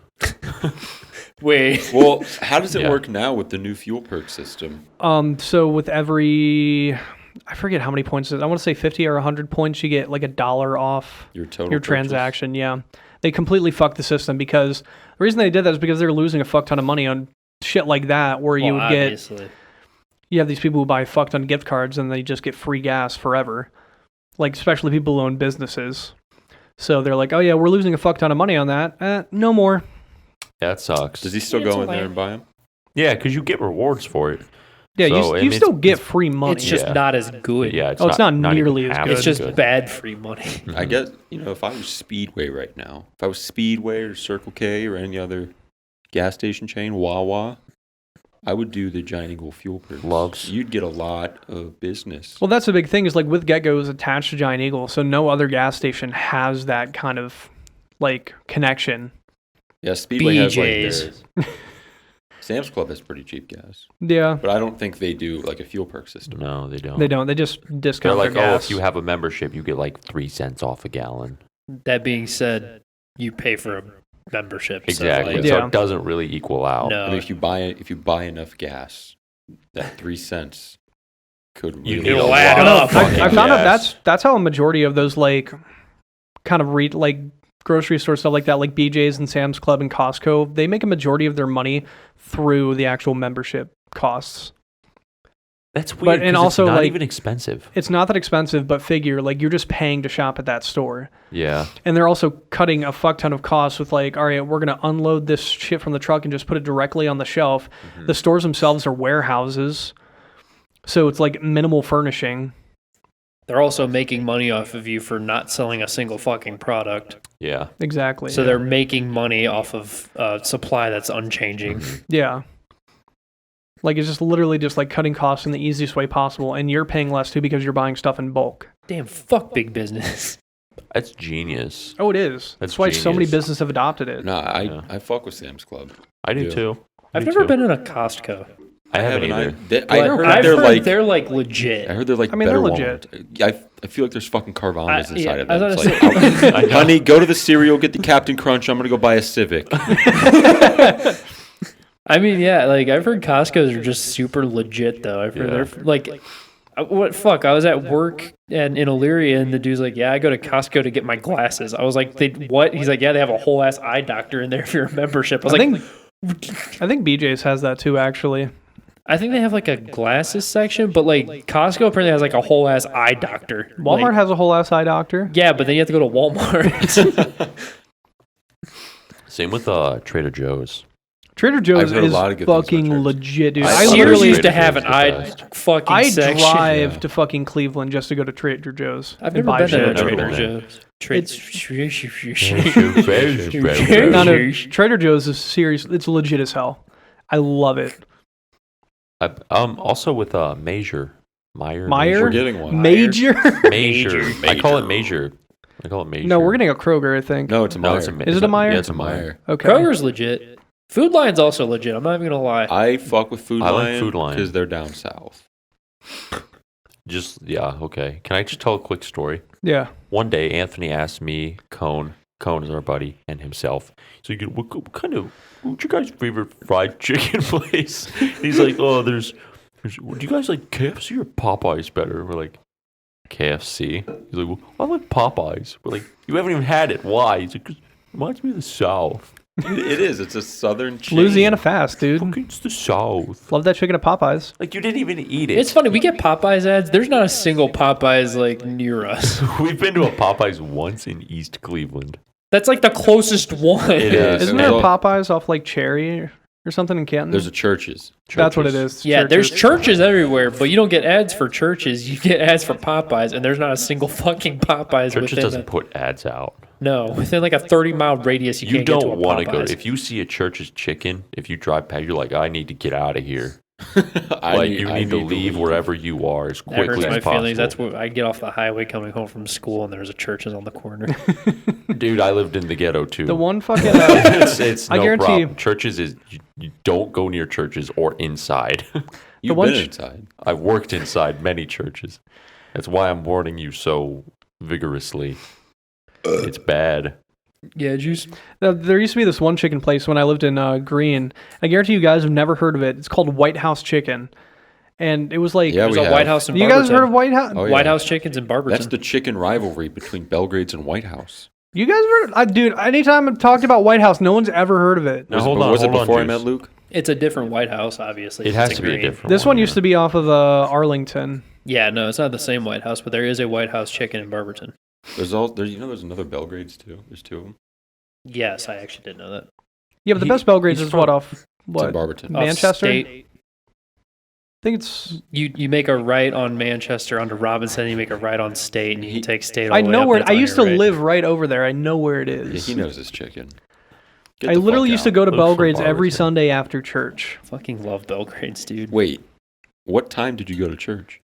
Wait. Well, how does it Yeah. work now with the new fuel perk system? So with every, I forget how many points it is. I want to say 50 or 100 points, you get like $1 off Your total your purchase? transaction. Yeah. They completely fucked the system because the reason they did that is because they were losing a fuck ton of money on shit like that where you would get, obviously. you have these people who buy a fuck ton of gift cards and they just get free gas forever. Like especially people who own businesses. So they're like, oh yeah, we're losing a fuck ton of money on that. No more. That sucks. Does he still go in there and buy them? Yeah, because you get rewards for it. Yeah, So, you still get free money. It's just Yeah. not as good. Yeah, it's it's not even nearly as half good. It's just good. bad free money. I guess, if I was Speedway right now, if I was Speedway or Circle K or any other gas station chain, Wawa, I would do the Giant Eagle fuel perks. Loves. You'd get a lot of business. Well, that's the big thing is like with Get-Go is attached to Giant Eagle, so no other gas station has that kind of like connection. Yeah, Speedway has like BJ's. their... Sam's Club has pretty cheap gas. Yeah. But I don't think they do like a fuel perk system. No, they don't. They don't. They just They're discount like, their oh, gas. if you have a membership, you get like 3 cents off a gallon. That being said, you pay for a membership. Exactly. So, So Yeah. it doesn't really equal out. no. I mean, if you buy enough gas, that 3 cents could You really need a It'll lot add of up. fucking I found out gas. that's how a majority of those like kind of like grocery store stuff like that, like BJ's and Sam's Club and Costco, they make a majority of their money through the actual membership costs. That's weird. and 'cause also, it's not like- even expensive. It's not that expensive, but figure like you're just paying to shop at that store. Yeah. And they're also cutting a fuck ton of costs with like, all right, we're going to unload this shit from the truck and just put it directly on the shelf. Mm-hmm. The stores themselves are warehouses. So it's like minimal furnishing. They're also making money off of you for not selling a single fucking product. Yeah. Exactly. So they're making money off of supply that's unchanging. Yeah. Like it's just literally just like cutting costs in the easiest way possible. And you're paying less too because you're buying stuff in bulk. Damn, fuck big business. That's genius. Oh, it is. That's That's why so many genius. businesses have adopted it. No, Yeah. I fuck with Sam's Club. I do Yeah. too. I've Me never too. been in a Costco. I haven't I either. heard I've they're heard like they're like legit. I heard they're like I mean, better they're Walmart. legit. I feel like there's fucking Carvanas I- inside yeah, of I them. was It's gonna like, I know. honey, go to the cereal, get the Captain Crunch. I'm gonna go buy a Civic. I mean, yeah, like I've heard Costco's are just super legit though. I've heard Yeah. they're like, what fuck? I was at work and in Elyria, and the dude's like, "Yeah, I go to Costco to get my glasses." I was like, "They what?" He's like, "Yeah, they have a whole ass eye doctor in there if you're a membership." I was I think BJ's has that too, actually. I think they have like a glasses section, but like Costco apparently has like a whole ass eye doctor. Walmart Like, has a whole ass eye doctor. yeah, but then you have to go to Walmart. Same with Trader Joe's. Trader Joe's heard a is lot of good things about fucking Trader Joe's. legit, dude. I I Sears literally- used to Trader have Joe's an the eye best. fucking I section. drive Yeah. to fucking Cleveland just to go to Trader Joe's. I've and never buy been to a shit. Never Trader been there. Joe's. No, no, Trader Joe's is serious. It's legit as hell. I love it. Also with Measure. Meyer? We're getting one. Major? Measure. I call it Major. I call it Major. No, we're getting a Kroger, I think. No, it's a No, Meyer. it's a Is it a Meyer? Yeah, It's a Meyer. Okay. Kroger's legit. Food Lion's also legit. I'm not even gonna lie. I fuck with Food I like Lion Food Lion. because they're down south. Okay. Can I just tell a quick story? Yeah. One day, Anthony asked me, Cone is our buddy, and himself. So what's your guys' favorite fried chicken place? He's like, oh, there's do you guys like KFC or Popeyes better? We're like, KFC. He's like, well, I like Popeyes. We're like, you haven't even had it. Why? He's like, 'cause it reminds me of the South. It is. It's a southern chain. Louisiana fast, dude. Fucking it's the South. Love that chicken at Popeyes. Like, you didn't even eat it. It's funny. We get Popeyes ads. There's not a single Popeyes like near us. We've been to a Popeyes once in East Cleveland. That's like the closest one. It Yeah, is. Isn't and there a well- Popeyes off like Cherry or something in Canton? There's a Church's. That's what it is. Yeah, there's Churches. churches everywhere, but you don't get ads for churches. You get ads for Popeyes, and there's not a single fucking Popeyes Churches within doesn't put ads out. no within like a 30-mile radius. You You can't get to a don't want to go. Popeyes. If you see a Church's chicken, if you drive past, you're like, I need to get out of here. I You need to leave wherever you are as That hurts quickly my as possible. feelings. That's what I get off the highway coming home from school, and there's a churches on the corner. Dude, I lived in the ghetto too. The one fucking. it's I no guarantee problem. you- Churches is you don't go near churches or inside. You've one been ch- inside. I've worked inside many churches. That's why I'm warning you so vigorously. It's bad. Yeah, juice. There used to be this one chicken place when I lived in Green. I guarantee you guys have never heard of it. It's called White House Chicken. And it was like. Yeah, There's we a have. White House in You Barberton. guys heard of White House? Oh, yeah. White House chickens in Barberton. That's the chicken rivalry between Belgrade's and White House. You guys heard? Dude, anytime I've talked about White House, no one's ever heard of it. Now, hold on, was it hold on, before I Juice. met Luke? It's a different White House, obviously. It It's has a to be a green. different This one used to be off of Arlington. Yeah, no, it's not the same White House, but there is a White House chicken in Barberton. There's another Belgrades too. There's 2 of them. Yes, I actually didn't know that. Yeah, but the best Belgrades he's is from- what off It's what in Barberton. Manchester. State. I think it's. You make a right on Manchester onto Robinson. You make a right on State, and you can take State. All I the way know up, where and it's I on used your to right. live right over there. I know where it Yeah, is. he knows his chicken. I literally used to go to Luke from Belgrade's every Barberton. Sunday after church. Fucking love Belgrades, dude. Wait, what time did you go to church?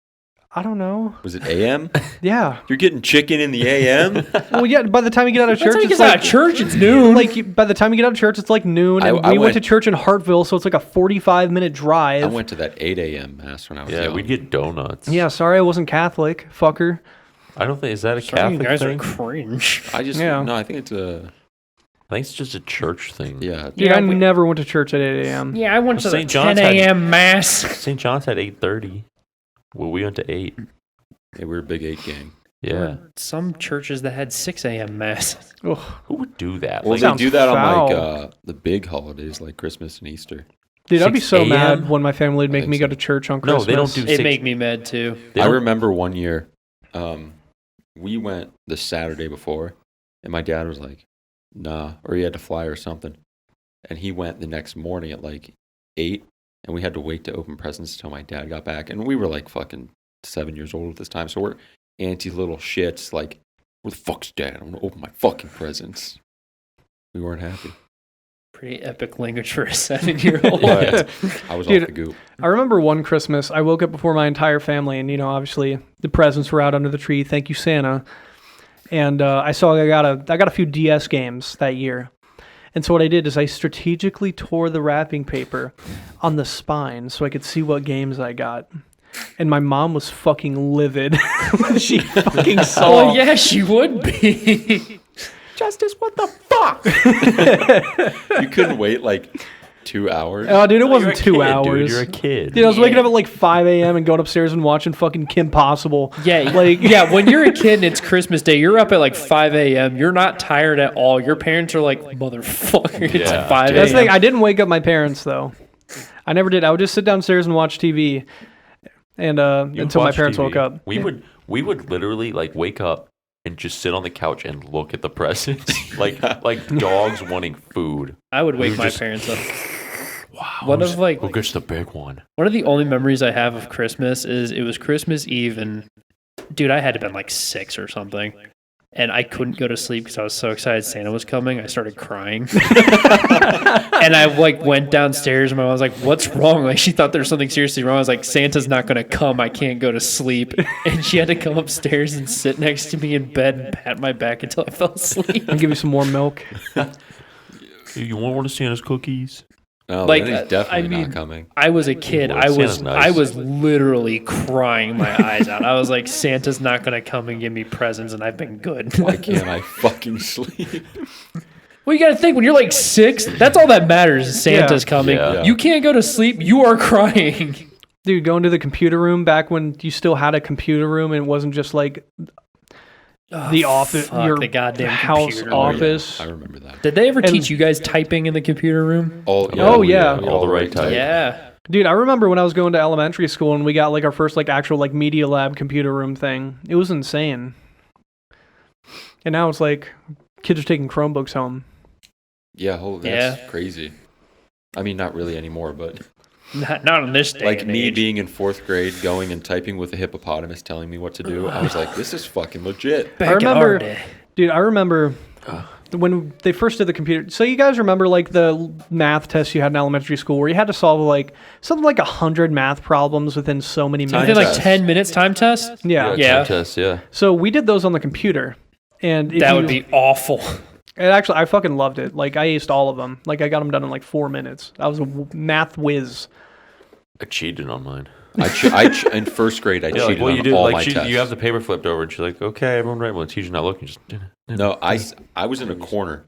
I don't know. Was it a.m.? Yeah. You're getting chicken in the a.m.? Well, yeah. By the time you get out of That's church, how you it's get out like of church. It's noon. by the time you get out of church, it's like noon. And I we went to went- church in Hartville, so it's like a 45-minute drive. I went to that 8 a.m. mass when I was Yeah, young. we'd get donuts. Yeah, sorry I wasn't Catholic, fucker. I don't think, is that a Sorry, you Catholic guys thing? are cringe. I just Yeah. no. I think it's a I think it's just a church thing. yeah. Dude, Yeah, I we- never went to church at 8 a.m. Yeah, I went to the St. John's 10 had- a.m. mass. St. John's had 8:30. Well, we went to 8. Yeah, we were a big 8 gang. Yeah. Some churches that had 6 a.m. mass. Ugh. Who would do that? Well, Like, they sounds do that on like foul. the big holidays like Christmas and Easter. Dude, I'd be 6 so a.m.? mad when my family would make think me so. go to church on No, Christmas. they don't do It 6 make me mad too. they I don't- remember one year, we went the Saturday before, and my dad was like, "Nah," or he had to fly or something, and he went the next morning at like 8, and we had to wait to open presents until my dad got back, and we were like fucking 7 years old at this time, so we're anti little shits, like, where the fuck's dad? I'm gonna open my fucking presents. We weren't happy. Pretty epic language for a 7-year-old. But I was Dude, off the goop. I remember one Christmas, I woke up before my entire family, and obviously the presents were out under the tree. Thank you, Santa. And I saw I got a few DS games that year. And so what I did is I strategically tore the wrapping paper on the spine so I could see what games I got. And my mom was fucking livid when she fucking saw. Well, yeah, she would be. Justice, what the fuck? You couldn't wait like 2 hours. Oh, dude, it You're wasn't a 2 kid, hours. Dude, you're a kid. Dude, I was waking Yeah. up at like 5 a.m. and going upstairs and watching fucking Kim Possible. Yeah, Like- yeah. When you're a kid and it's Christmas Day, you're up at like 5 a.m. You're not tired at all. Your parents are like, "Motherfucker, it's Yeah. 5 That's the a.m." thing. I didn't wake up my parents though. I never did. I would just sit downstairs and watch TV, and You until my watch parents TV. woke up. We would literally like wake up and just sit on the couch and look at the presents like dogs wanting food. I would wake We my just- parents up. Wow. One of like who gets the big one? one of the only memories I have of Christmas is it was Christmas Eve, and dude, I had to been like 6 or something. And I couldn't go to sleep because I was so excited Santa was coming. I started crying. And I like went downstairs and my mom was like, "What's wrong?" Like she thought there was something seriously wrong. I was like, "Santa's not going to come. I can't go to sleep." And she had to come upstairs and sit next to me in bed and pat my back until I fell asleep. And give you some more milk. You want one of Santa's cookies? No, Like, he's definitely I mean, not coming. I was a kid. Well, I Santa's nice. was literally crying my eyes out. I was like, "Santa's not going to come and give me presents," and I've been good. Why can't I fucking sleep? Well, you got to think when you're like 6, that's all that matters. Is Santa's coming. Yeah. You can't go to sleep. You are crying. Dude, going to the computer room back when you still had a computer room and it wasn't just like the office, fuck, your the goddamn house computer room. office. I remember that. Did they ever And- teach you guys typing in the computer room? Oh, yeah. All the right type. Yeah. Dude, I remember when I was going to elementary school and we got like our first like actual like media lab computer room thing. It was insane. And now it's like kids are taking Chromebooks home. Yeah, that's crazy. I mean, not really anymore, but Not on this day. like and me age. being in 4th grade, going and typing with a hippopotamus telling me what to do, I was like, this is fucking legit. Back I remember- in our day. Dude, I remember when they first did the computer. So you guys remember like the math tests you had in elementary school where you had to solve like something like 100 math problems within so many Time Within minutes? like test. 10 minutes time test? Yeah. Yeah. Time tests, yeah. So we did those on the computer. And if That you- would be awful. And actually, I fucking loved it. Like, I aced all of them. Like, I got them done in like 4 minutes. I was a math whiz. I cheated on mine. in 1st grade, I Yeah, like, cheated well, on you did. all Like, my tests. you have the paper flipped over, and she's like, "Okay, everyone, right." Well, the teacher's not looking. Just No, I was in a corner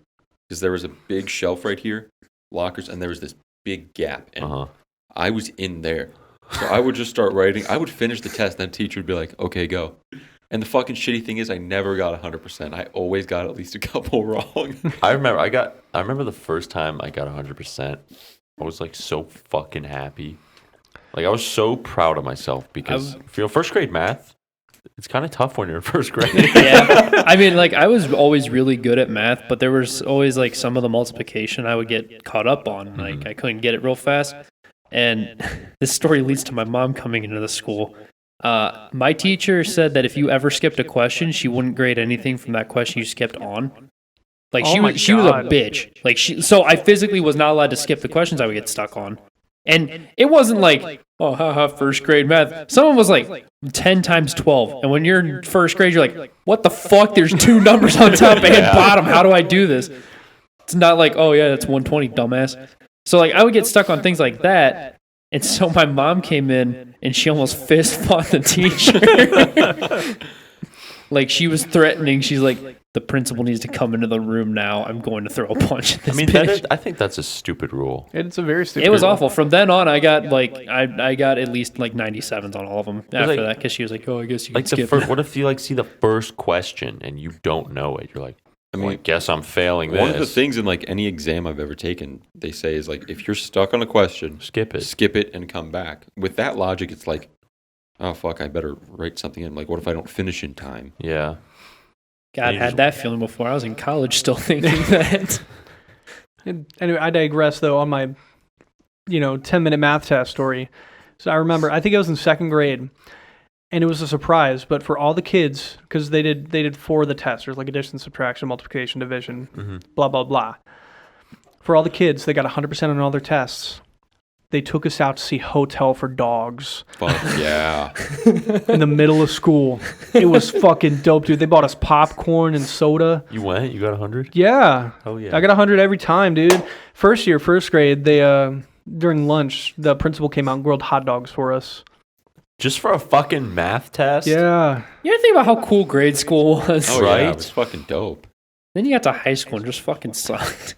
because there was a big shelf right here, lockers, and there was this big gap. And I was in there. So I would just start writing. I would finish the test, then the teacher would be like, "Okay, go." And the fucking shitty thing is I never got 100%. I always got at least a couple wrong. I remember the first time I got 100%. I was like so fucking happy. Like I was so proud of myself because 1st grade math, It's kind of tough when you're in first grade. Yeah. I mean, like, I was always really good at math, but there was always, like, some of the multiplication I would get caught up on. Like, I couldn't get it real fast. And this story leads to my mom coming into the school. My teacher said that if you ever skipped a question, she wouldn't grade anything from that question you skipped on. Like, she was a bitch. Like, so I physically was not allowed to skip the questions I would get stuck on. And it wasn't like, oh, haha, first grade math. Someone was like 10 times 12. And when you're in first grade, you're like, what the fuck? There's two numbers on top and bottom. How do I do this? It's not like, oh, yeah, that's 120, dumbass. So, like, I would get stuck on things like that. And so my mom came in and she almost fist fought the teacher. Like, she was threatening. She's like, the principal needs to come into the room now. I'm going to throw a punch at this bitch. I think that's a stupid rule. It's a very stupid It was rule. awful. From then on, I got like I got at least like 97s on all of them after like- that because she was like, "Oh, I guess you Like can skip." what if you like see the first question and you don't know it? You're like, I guess I'm failing this. One of the things in like any exam I've ever taken, they say is like, if you're stuck on a question, skip it and come back. With that logic, it's like, oh fuck, I better write something in. Like, what if I don't finish in time? Yeah. God, had that feeling before. I was in college still thinking that. Anyway, I digress though on my, 10-minute math test story. So I remember, I think I was in second grade, and it was a surprise. But for all the kids, because they did 4 of the tests. There's like addition, subtraction, multiplication, division, blah blah blah. For all the kids, they got 100% on all their tests. They took us out to see Hotel for Dogs. Fuck yeah. In the middle of school. It was fucking dope, dude. They bought us popcorn and soda. You went? You got 100? Yeah. Oh, yeah. I got 100 every time, dude. First grade, they during lunch, the principal came out and grilled hot dogs for us. Just for a fucking math test? Yeah. You ever think about how cool grade school was? Oh Right? yeah, it was fucking dope. Then you got to high school and just fucking sucked.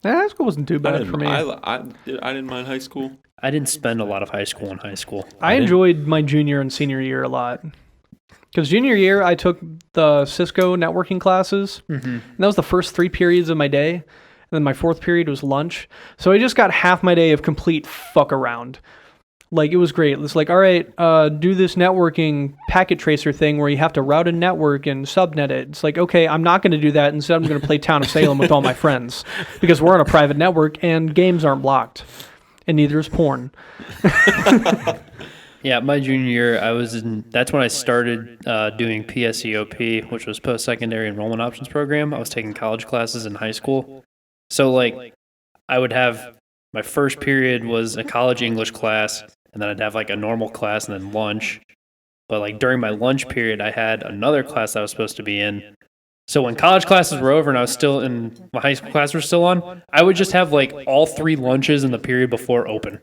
High school wasn't too bad for me. I didn't mind high school. I didn't spend a lot of high school in high school. I enjoyed my junior and senior year a lot. Because junior year, I took the Cisco networking classes. And that was the first 3 periods of my day. And then my 4th period was lunch. So I just got half my day of complete fuck around. Like, it was great. It's like, all right, do this networking packet tracer thing where you have to route a network and subnet it. It's like, okay, I'm not going to do that. Instead, I'm going to play Town of Salem with all my friends because we're on a private network and games aren't blocked. And neither is porn. Yeah, my junior year, that's when I started doing PSEOP, which was Post-Secondary Enrollment Options Program. I was taking college classes in high school. So, like, I would have, my first period was a college English class, and then I'd have, like, a normal class and then lunch. But, like, during my lunch period, I had another class I was supposed to be in. So when college classes were over and I was still in, my high school class were still on, I would just have, like, all 3 lunches in the period before open.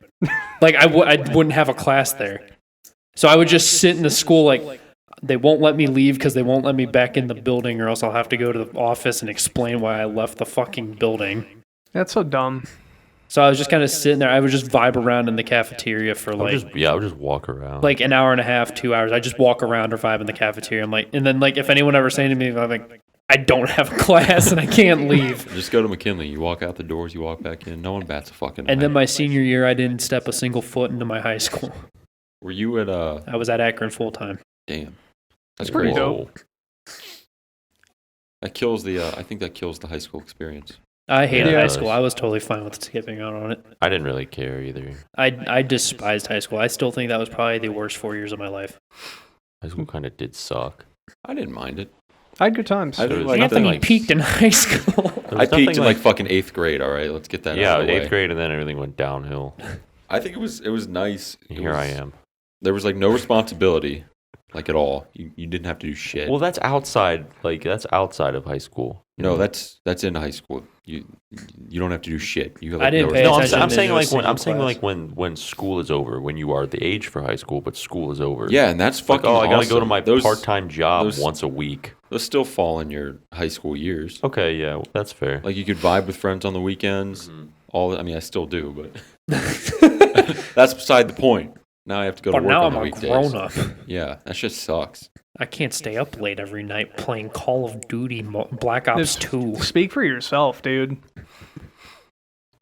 Like, I wouldn't have a class there. So I would just sit in the school, like, they won't let me leave because they won't let me back in the building, or else I'll have to go to the office and explain why I left the fucking building. That's so dumb. So I was just kind of sitting there. I would just vibe around in the cafeteria for I would just walk around. like an hour and a half, 2 hours. I just walk around or vibe in the cafeteria. I'm like, and then like if anyone ever saying to me, I'm like, I don't have a class and I can't leave. Just go to McKinley. You walk out the doors, you walk back in. No one bats a fucking eye. And then my senior year, I didn't step a single foot into my high school. Were you at I was at Akron full time. Damn. That's pretty crazy. dope. That kills the I think that kills the high school experience. I hated Yeah, it high does. school. I was totally fine with skipping out on it. I didn't really care either. I despised high school. I still think that was probably the worst 4 years of my life. High school kind of did suck. I didn't mind it. I had good times. I didn't There's like Anthony like- peaked in high school. I peaked in like fucking 8th grade, all right? Let's get that Yeah, out of the 8th way. grade, and then everything went downhill. I think it was nice. It Here was- I am. There was like no responsibility, like at all. You didn't have to do shit. Well, that's outside. Like that's outside of high school. you no, know? that's in high school. You don't have to do shit. You have, I didn't pay No, attention I'm to saying a like when single I'm saying class. like when school is over, when you are the age for high school, but school is over. Yeah, and that's It's like, fucking I gotta go to awesome. my Those- part-time job those- once a week. Those still fall in your high school years. Okay, yeah, that's fair. Like you could vibe with friends on the weekends. Mm-hmm. I mean, I still do, but that's beside the point. Now I have to go to But work now on I'm the a weekdays. grown up. Yeah, that shit sucks. I can't stay up late every night playing Call of Duty Black Ops 2. Speak for yourself, dude.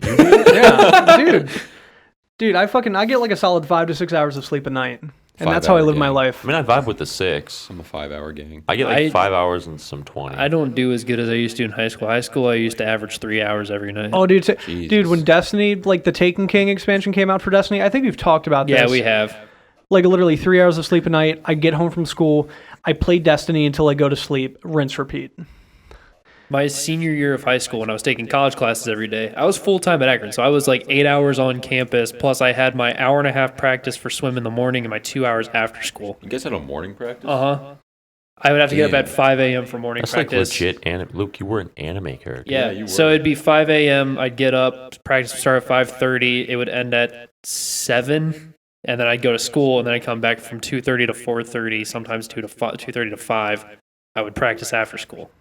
Yeah, dude. Dude, I get like a solid 5 to 6 hours of sleep a night. And that's how I 5-hour live my gang. life. I mean, I vibe with the 6. I'm a 5-hour gang. I get I- 5 hours and some 20. I don't do as good as I used to in high school. High school, I used to average 3 hours every night. Oh, dude, Jesus. dude, when Destiny, like the Taken King expansion came out for Destiny, I think we've talked about this. Yeah, we have. Like literally 3 hours of sleep a night. I get home from school. I play Destiny until I go to sleep. Rinse, repeat. My senior year of high school, when I was taking college classes every day, I was full-time at Akron, so I was like 8 hours on campus, plus I had my hour and a half practice for swim in the morning and my 2 hours after school. You guys had a morning practice? Uh-huh. I would have to get up Damn. at 5 a.m. for morning That's practice. like legit. Luke, you were an anime character. Yeah, you so were. it'd be 5 a.m. I'd get up, practice would start at 5:30. It would end at 7, and then I'd go to school, and then I'd come back from 2:30 to 4:30, sometimes 2:30 to 5. I would practice after school.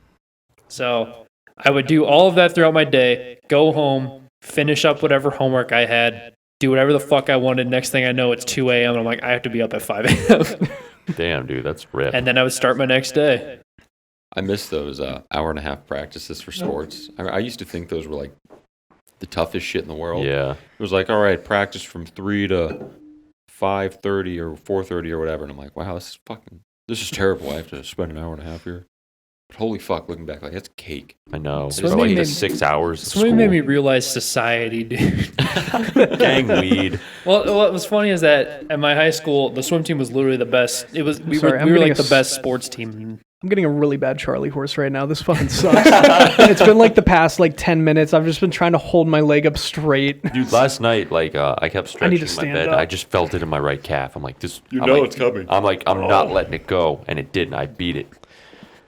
So I would do all of that throughout my day, go home, finish up whatever homework I had, do whatever the fuck I wanted. Next thing I know, it's 2 a.m. and I'm like, I have to be up at 5 a.m. Damn, dude, that's rip. And then I would start my next day. I miss those hour and a half practices for sports. I used to think those were like the toughest shit in the world. Yeah. It was like, all right, practice from 3 to 5:30 or 4:30 or whatever. And I'm like, wow, this is terrible. I have to spend an hour and a half here. But holy fuck, looking back, like that's cake. I know. Swimming For like the made- 6 hours of Swimming school. made me realize society, dude. Gang weed. Well, what was funny is that at my high school, the swim team was literally the best. It was we Sorry, were I'm we were getting like a the best sports team. I'm getting a really bad Charlie horse right now. This fucking sucks. And it's been like the past like 10 minutes. I've just been trying to hold my leg up straight. Dude, last night, like, I kept I stretching need to my stand bed. up. I just felt it in my right calf. I'm like, this. You I'm know like- it's coming. I'm like, I'm not letting it go, and it didn't. I beat it.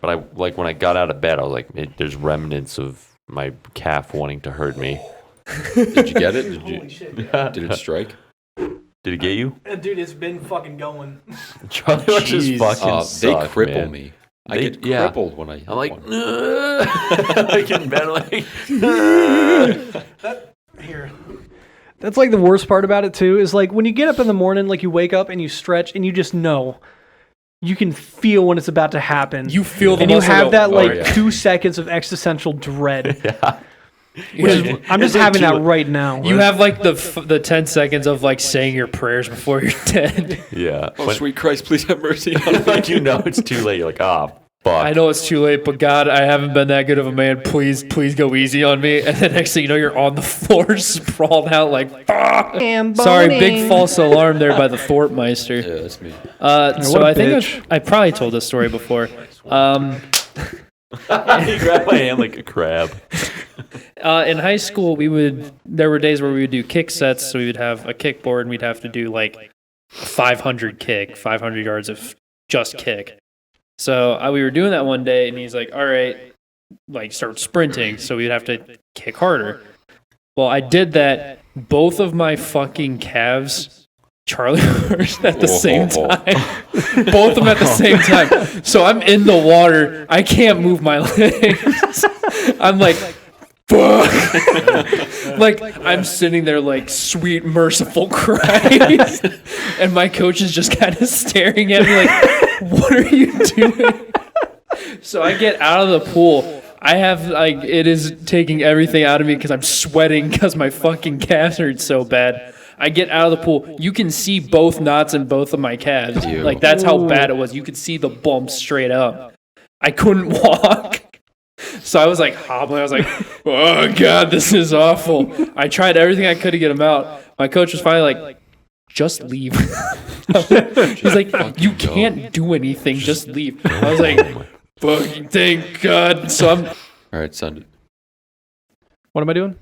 But I like when I got out of bed, I was like, there's remnants of my calf wanting to hurt me. Did you get it? Holy shit. Did it strike? Did it get you? Dude, it's been fucking going. Charlie horses Jeez. fucking They suck, cripple man. me. They- I get yeah. crippled when I hit I'm like, one. like in bed, like. Here. That's like the worst part about it too, is like when you get up in the morning, like you wake up and you stretch and you just know. You can feel when it's about to happen. You feel the and you muscle have go, that like yeah. 2 seconds of existential dread. Yeah. Which is, I'm just It's like having that two- right now. You have like the 10 seconds of like saying your prayers before you're dead. Yeah. Oh, When- sweet Christ, please have mercy on me. like you know it's too late. You're like, ah, fuck. I know it's too late, but God, I haven't been that good of a man. Please go easy on me. And then next thing you know, you're on the floor, sprawled out like, fuck. Sorry, big false alarm there by the Thorpmeister. Yeah, that's me. So what a I think bitch. I probably told this story before. He grabbed my hand like a crab. In high school, there were days where we would do kick sets. So we would have a kickboard and we'd have to do like 500 yards of just kick. So we were doing that one day and he's like, all right, like start sprinting. So we'd have to kick harder. Well, I did that. Both of my fucking calves, Charlie horse at the same time. Both of them at the same time. So I'm in the water. I can't move my legs. I'm like, fuck. Like, I'm sitting there like, sweet, merciful Christ. And my coach is just kind of staring at me like, what are you doing? So I get out of the pool. I have, like, it is taking everything out of me because I'm sweating because my fucking calves hurt so bad. I get out of the pool. You can see both knots in both of my calves. Ew. Like, that's how bad it was. You could see the bumps straight up. I couldn't walk. So I was like hobbling. I was like, oh, God, this is awful. I tried everything I could to get him out. My coach was finally like, just leave. He's like, you can't do anything. Just leave. I was like, fucking thank God. So I'm... All right, son. What am I doing?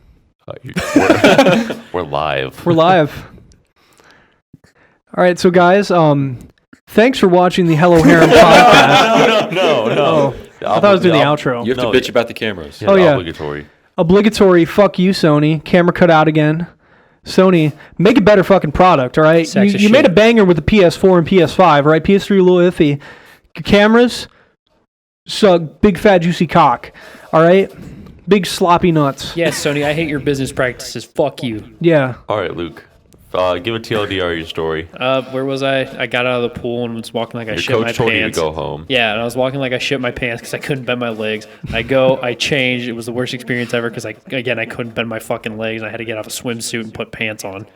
We're live. We're live. All right, so guys, thanks for watching the Hello Harem podcast. No. I thought I was doing the outro. You have to bitch about the cameras. Yeah, Oh, yeah. Obligatory. Obligatory, fuck you, Sony. Camera cut out again. Sony, make a better fucking product, all right? Sacks of You made shit. a banger with the PS4 and PS5, all right? PS3 a little iffy. Cameras, suck big fat juicy cock, all right? Big sloppy nuts. Yes, Sony, I hate your business practices. Fuck you. Yeah. All right, Luke. Give a TLDR your story. Where was I? I got out of the pool and was walking like I Your shit my coach told pants. you to go home. Yeah, and I was walking like I shit my pants because I couldn't bend my legs. I changed. It was the worst experience ever because I couldn't bend my fucking legs. I had to get off a swimsuit and put pants on.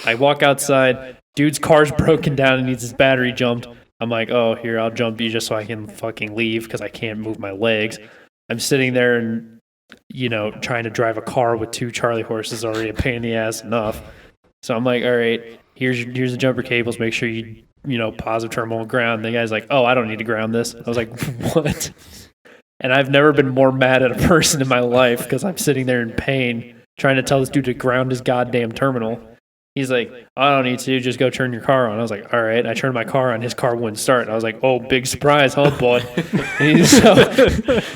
I walk outside. Dude's car's broken down and needs his battery jumped. I'm like, oh, here, I'll jump you just so I can fucking leave because I can't move my legs. I'm sitting there and, trying to drive a car with 2 Charlie horses already a pain in the ass enough. So I'm like, all right, here's the jumper cables. Make sure you positive terminal ground. The guy's like, oh, I don't need to ground this. I was like, what? And I've never been more mad at a person in my life because I'm sitting there in pain trying to tell this dude to ground his goddamn terminal. He's like, I don't need to, just go turn your car on. I was like, all right. I turned my car on. His car wouldn't start. I was like, oh, big surprise, huh, bud?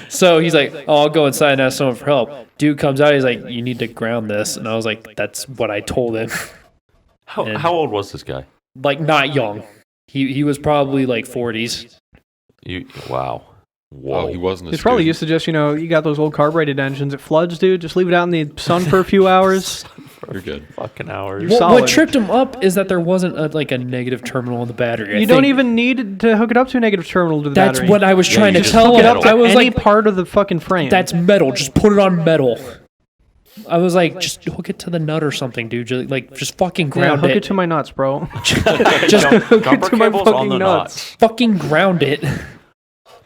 So he's like, oh, I'll go inside and ask someone for help. Dude comes out. He's like, you need to ground this. And I was like, that's what I told him. How old was this guy? Like, not young. He was probably like 40s. Wow. Whoa. Oh, he wasn't. It's probably used to just, you got those old carbureted engines. It floods, dude. Just leave it out in the sun for a few hours. You're good. Fucking hours. You're What solid. tripped him up is that there wasn't a negative terminal in the battery. You don't even need to hook it up to a negative terminal to the That's battery. what I was trying to you just tell hook him. it up to I was any like, part of the fucking frame. that's metal. Just put it on metal. I was like, just hook it to the nut or something, dude. Just fucking ground hook it. it to my nuts, bro. Just hook it Jumper to my cables on fucking the nuts. fucking ground it.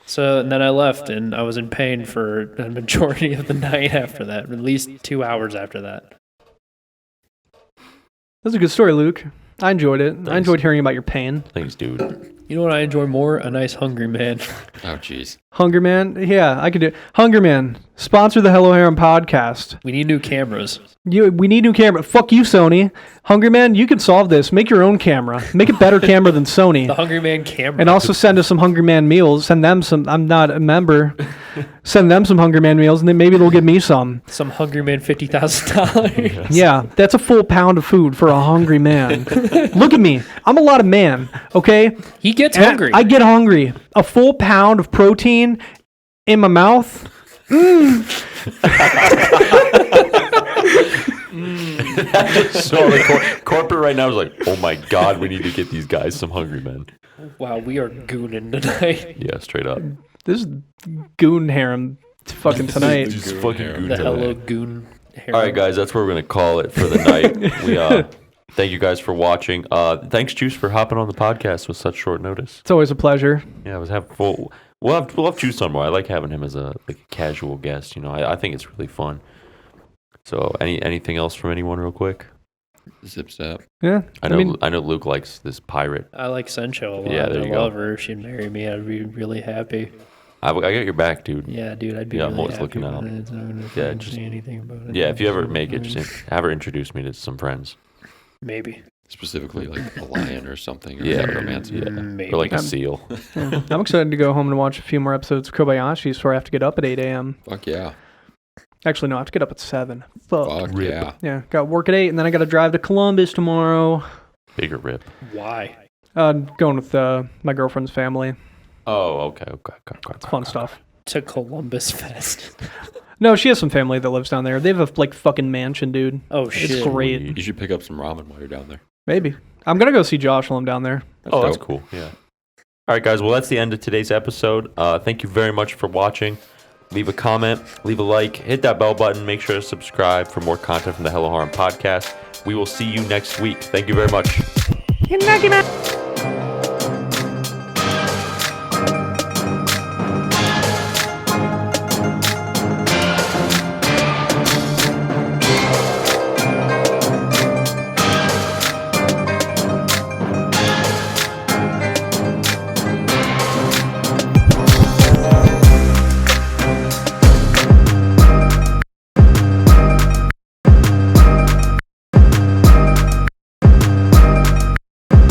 So, and then I left, and I was in pain for the majority of the night after that. At least 2 hours after that. That's a good story, Luke. I enjoyed it. Thanks. I enjoyed hearing about your pain. Thanks, dude. You know what I enjoy more? A nice hungry man. Oh, jeez. Hunger Man? Yeah, I could do it. Hunger Man, sponsor the Hello Harem podcast. We need new cameras. We need new camera. Fuck you, Sony. Hungry Man, you can solve this. Make your own camera. Make a better camera than The Sony. hungry man camera. And also send us some Hungry Man meals. Send them some. I'm not a member. Send them some Hungry Man meals, and then maybe they'll give me some. Some hungry man $50,000. Yeah, that's a full pound of food for a hungry man. Look at me. I'm a lot of man, okay? He gets And hungry. I get hungry. A full pound of protein in my mouth. So the corporate right now is like, oh my god, we need to get these guys some hungry men. Wow, we are gooning tonight. Yeah, straight up. This is goon harem fucking tonight. Just fucking goon The tonight. hello goon. Harem. All right, guys, that's where we're gonna call it for the night. We thank you guys for watching. Thanks, Juice, for hopping on the podcast with such short notice. It's always a pleasure. Yeah, I was having full. We'll have Juice on more. I like having him as a casual guest. I think it's really fun. So, anything else from anyone, real quick? Zip zap. Yeah. I know Luke likes this pirate. I like Sencho a lot. Yeah, there you I go. love her. If she'd marry me, I'd be really happy. I got your back, dude. Yeah, dude, I'd be Yeah, really I'm always happy looking with out. it. It's not gonna Yeah, fucking just- say anything about it. Yeah, if you ever make it, just have her introduce me to some friends. Maybe. Specifically, like a lion or something. Or Yeah, necromancer. yeah, Maybe. or like a seal. Yeah. I'm excited to go home and watch a few more episodes of Kobayashi before I have to get up at 8 a.m. Fuck yeah. Actually, no, I have to get up at 7. Fuck. Fuck Rip. yeah. Yeah, got work at 8, and then I got to drive to Columbus tomorrow. Bigger rip. Why? Going with my girlfriend's family. Oh, okay. It's fun stuff. To Columbus Fest. No, she has some family that lives down there. They have a fucking mansion, dude. Oh, shit. It's great. You should pick up some ramen while you're down there. Maybe. I'm going to go see Josh while I'm down there. Oh, that's dope. cool. Yeah. All right, guys. Well, that's the end of today's episode. Thank you very much for watching. Leave a comment, leave a like, hit that bell button. Make sure to subscribe for more content from the Hello Harem podcast. We will see you next week. Thank you very much. Good night,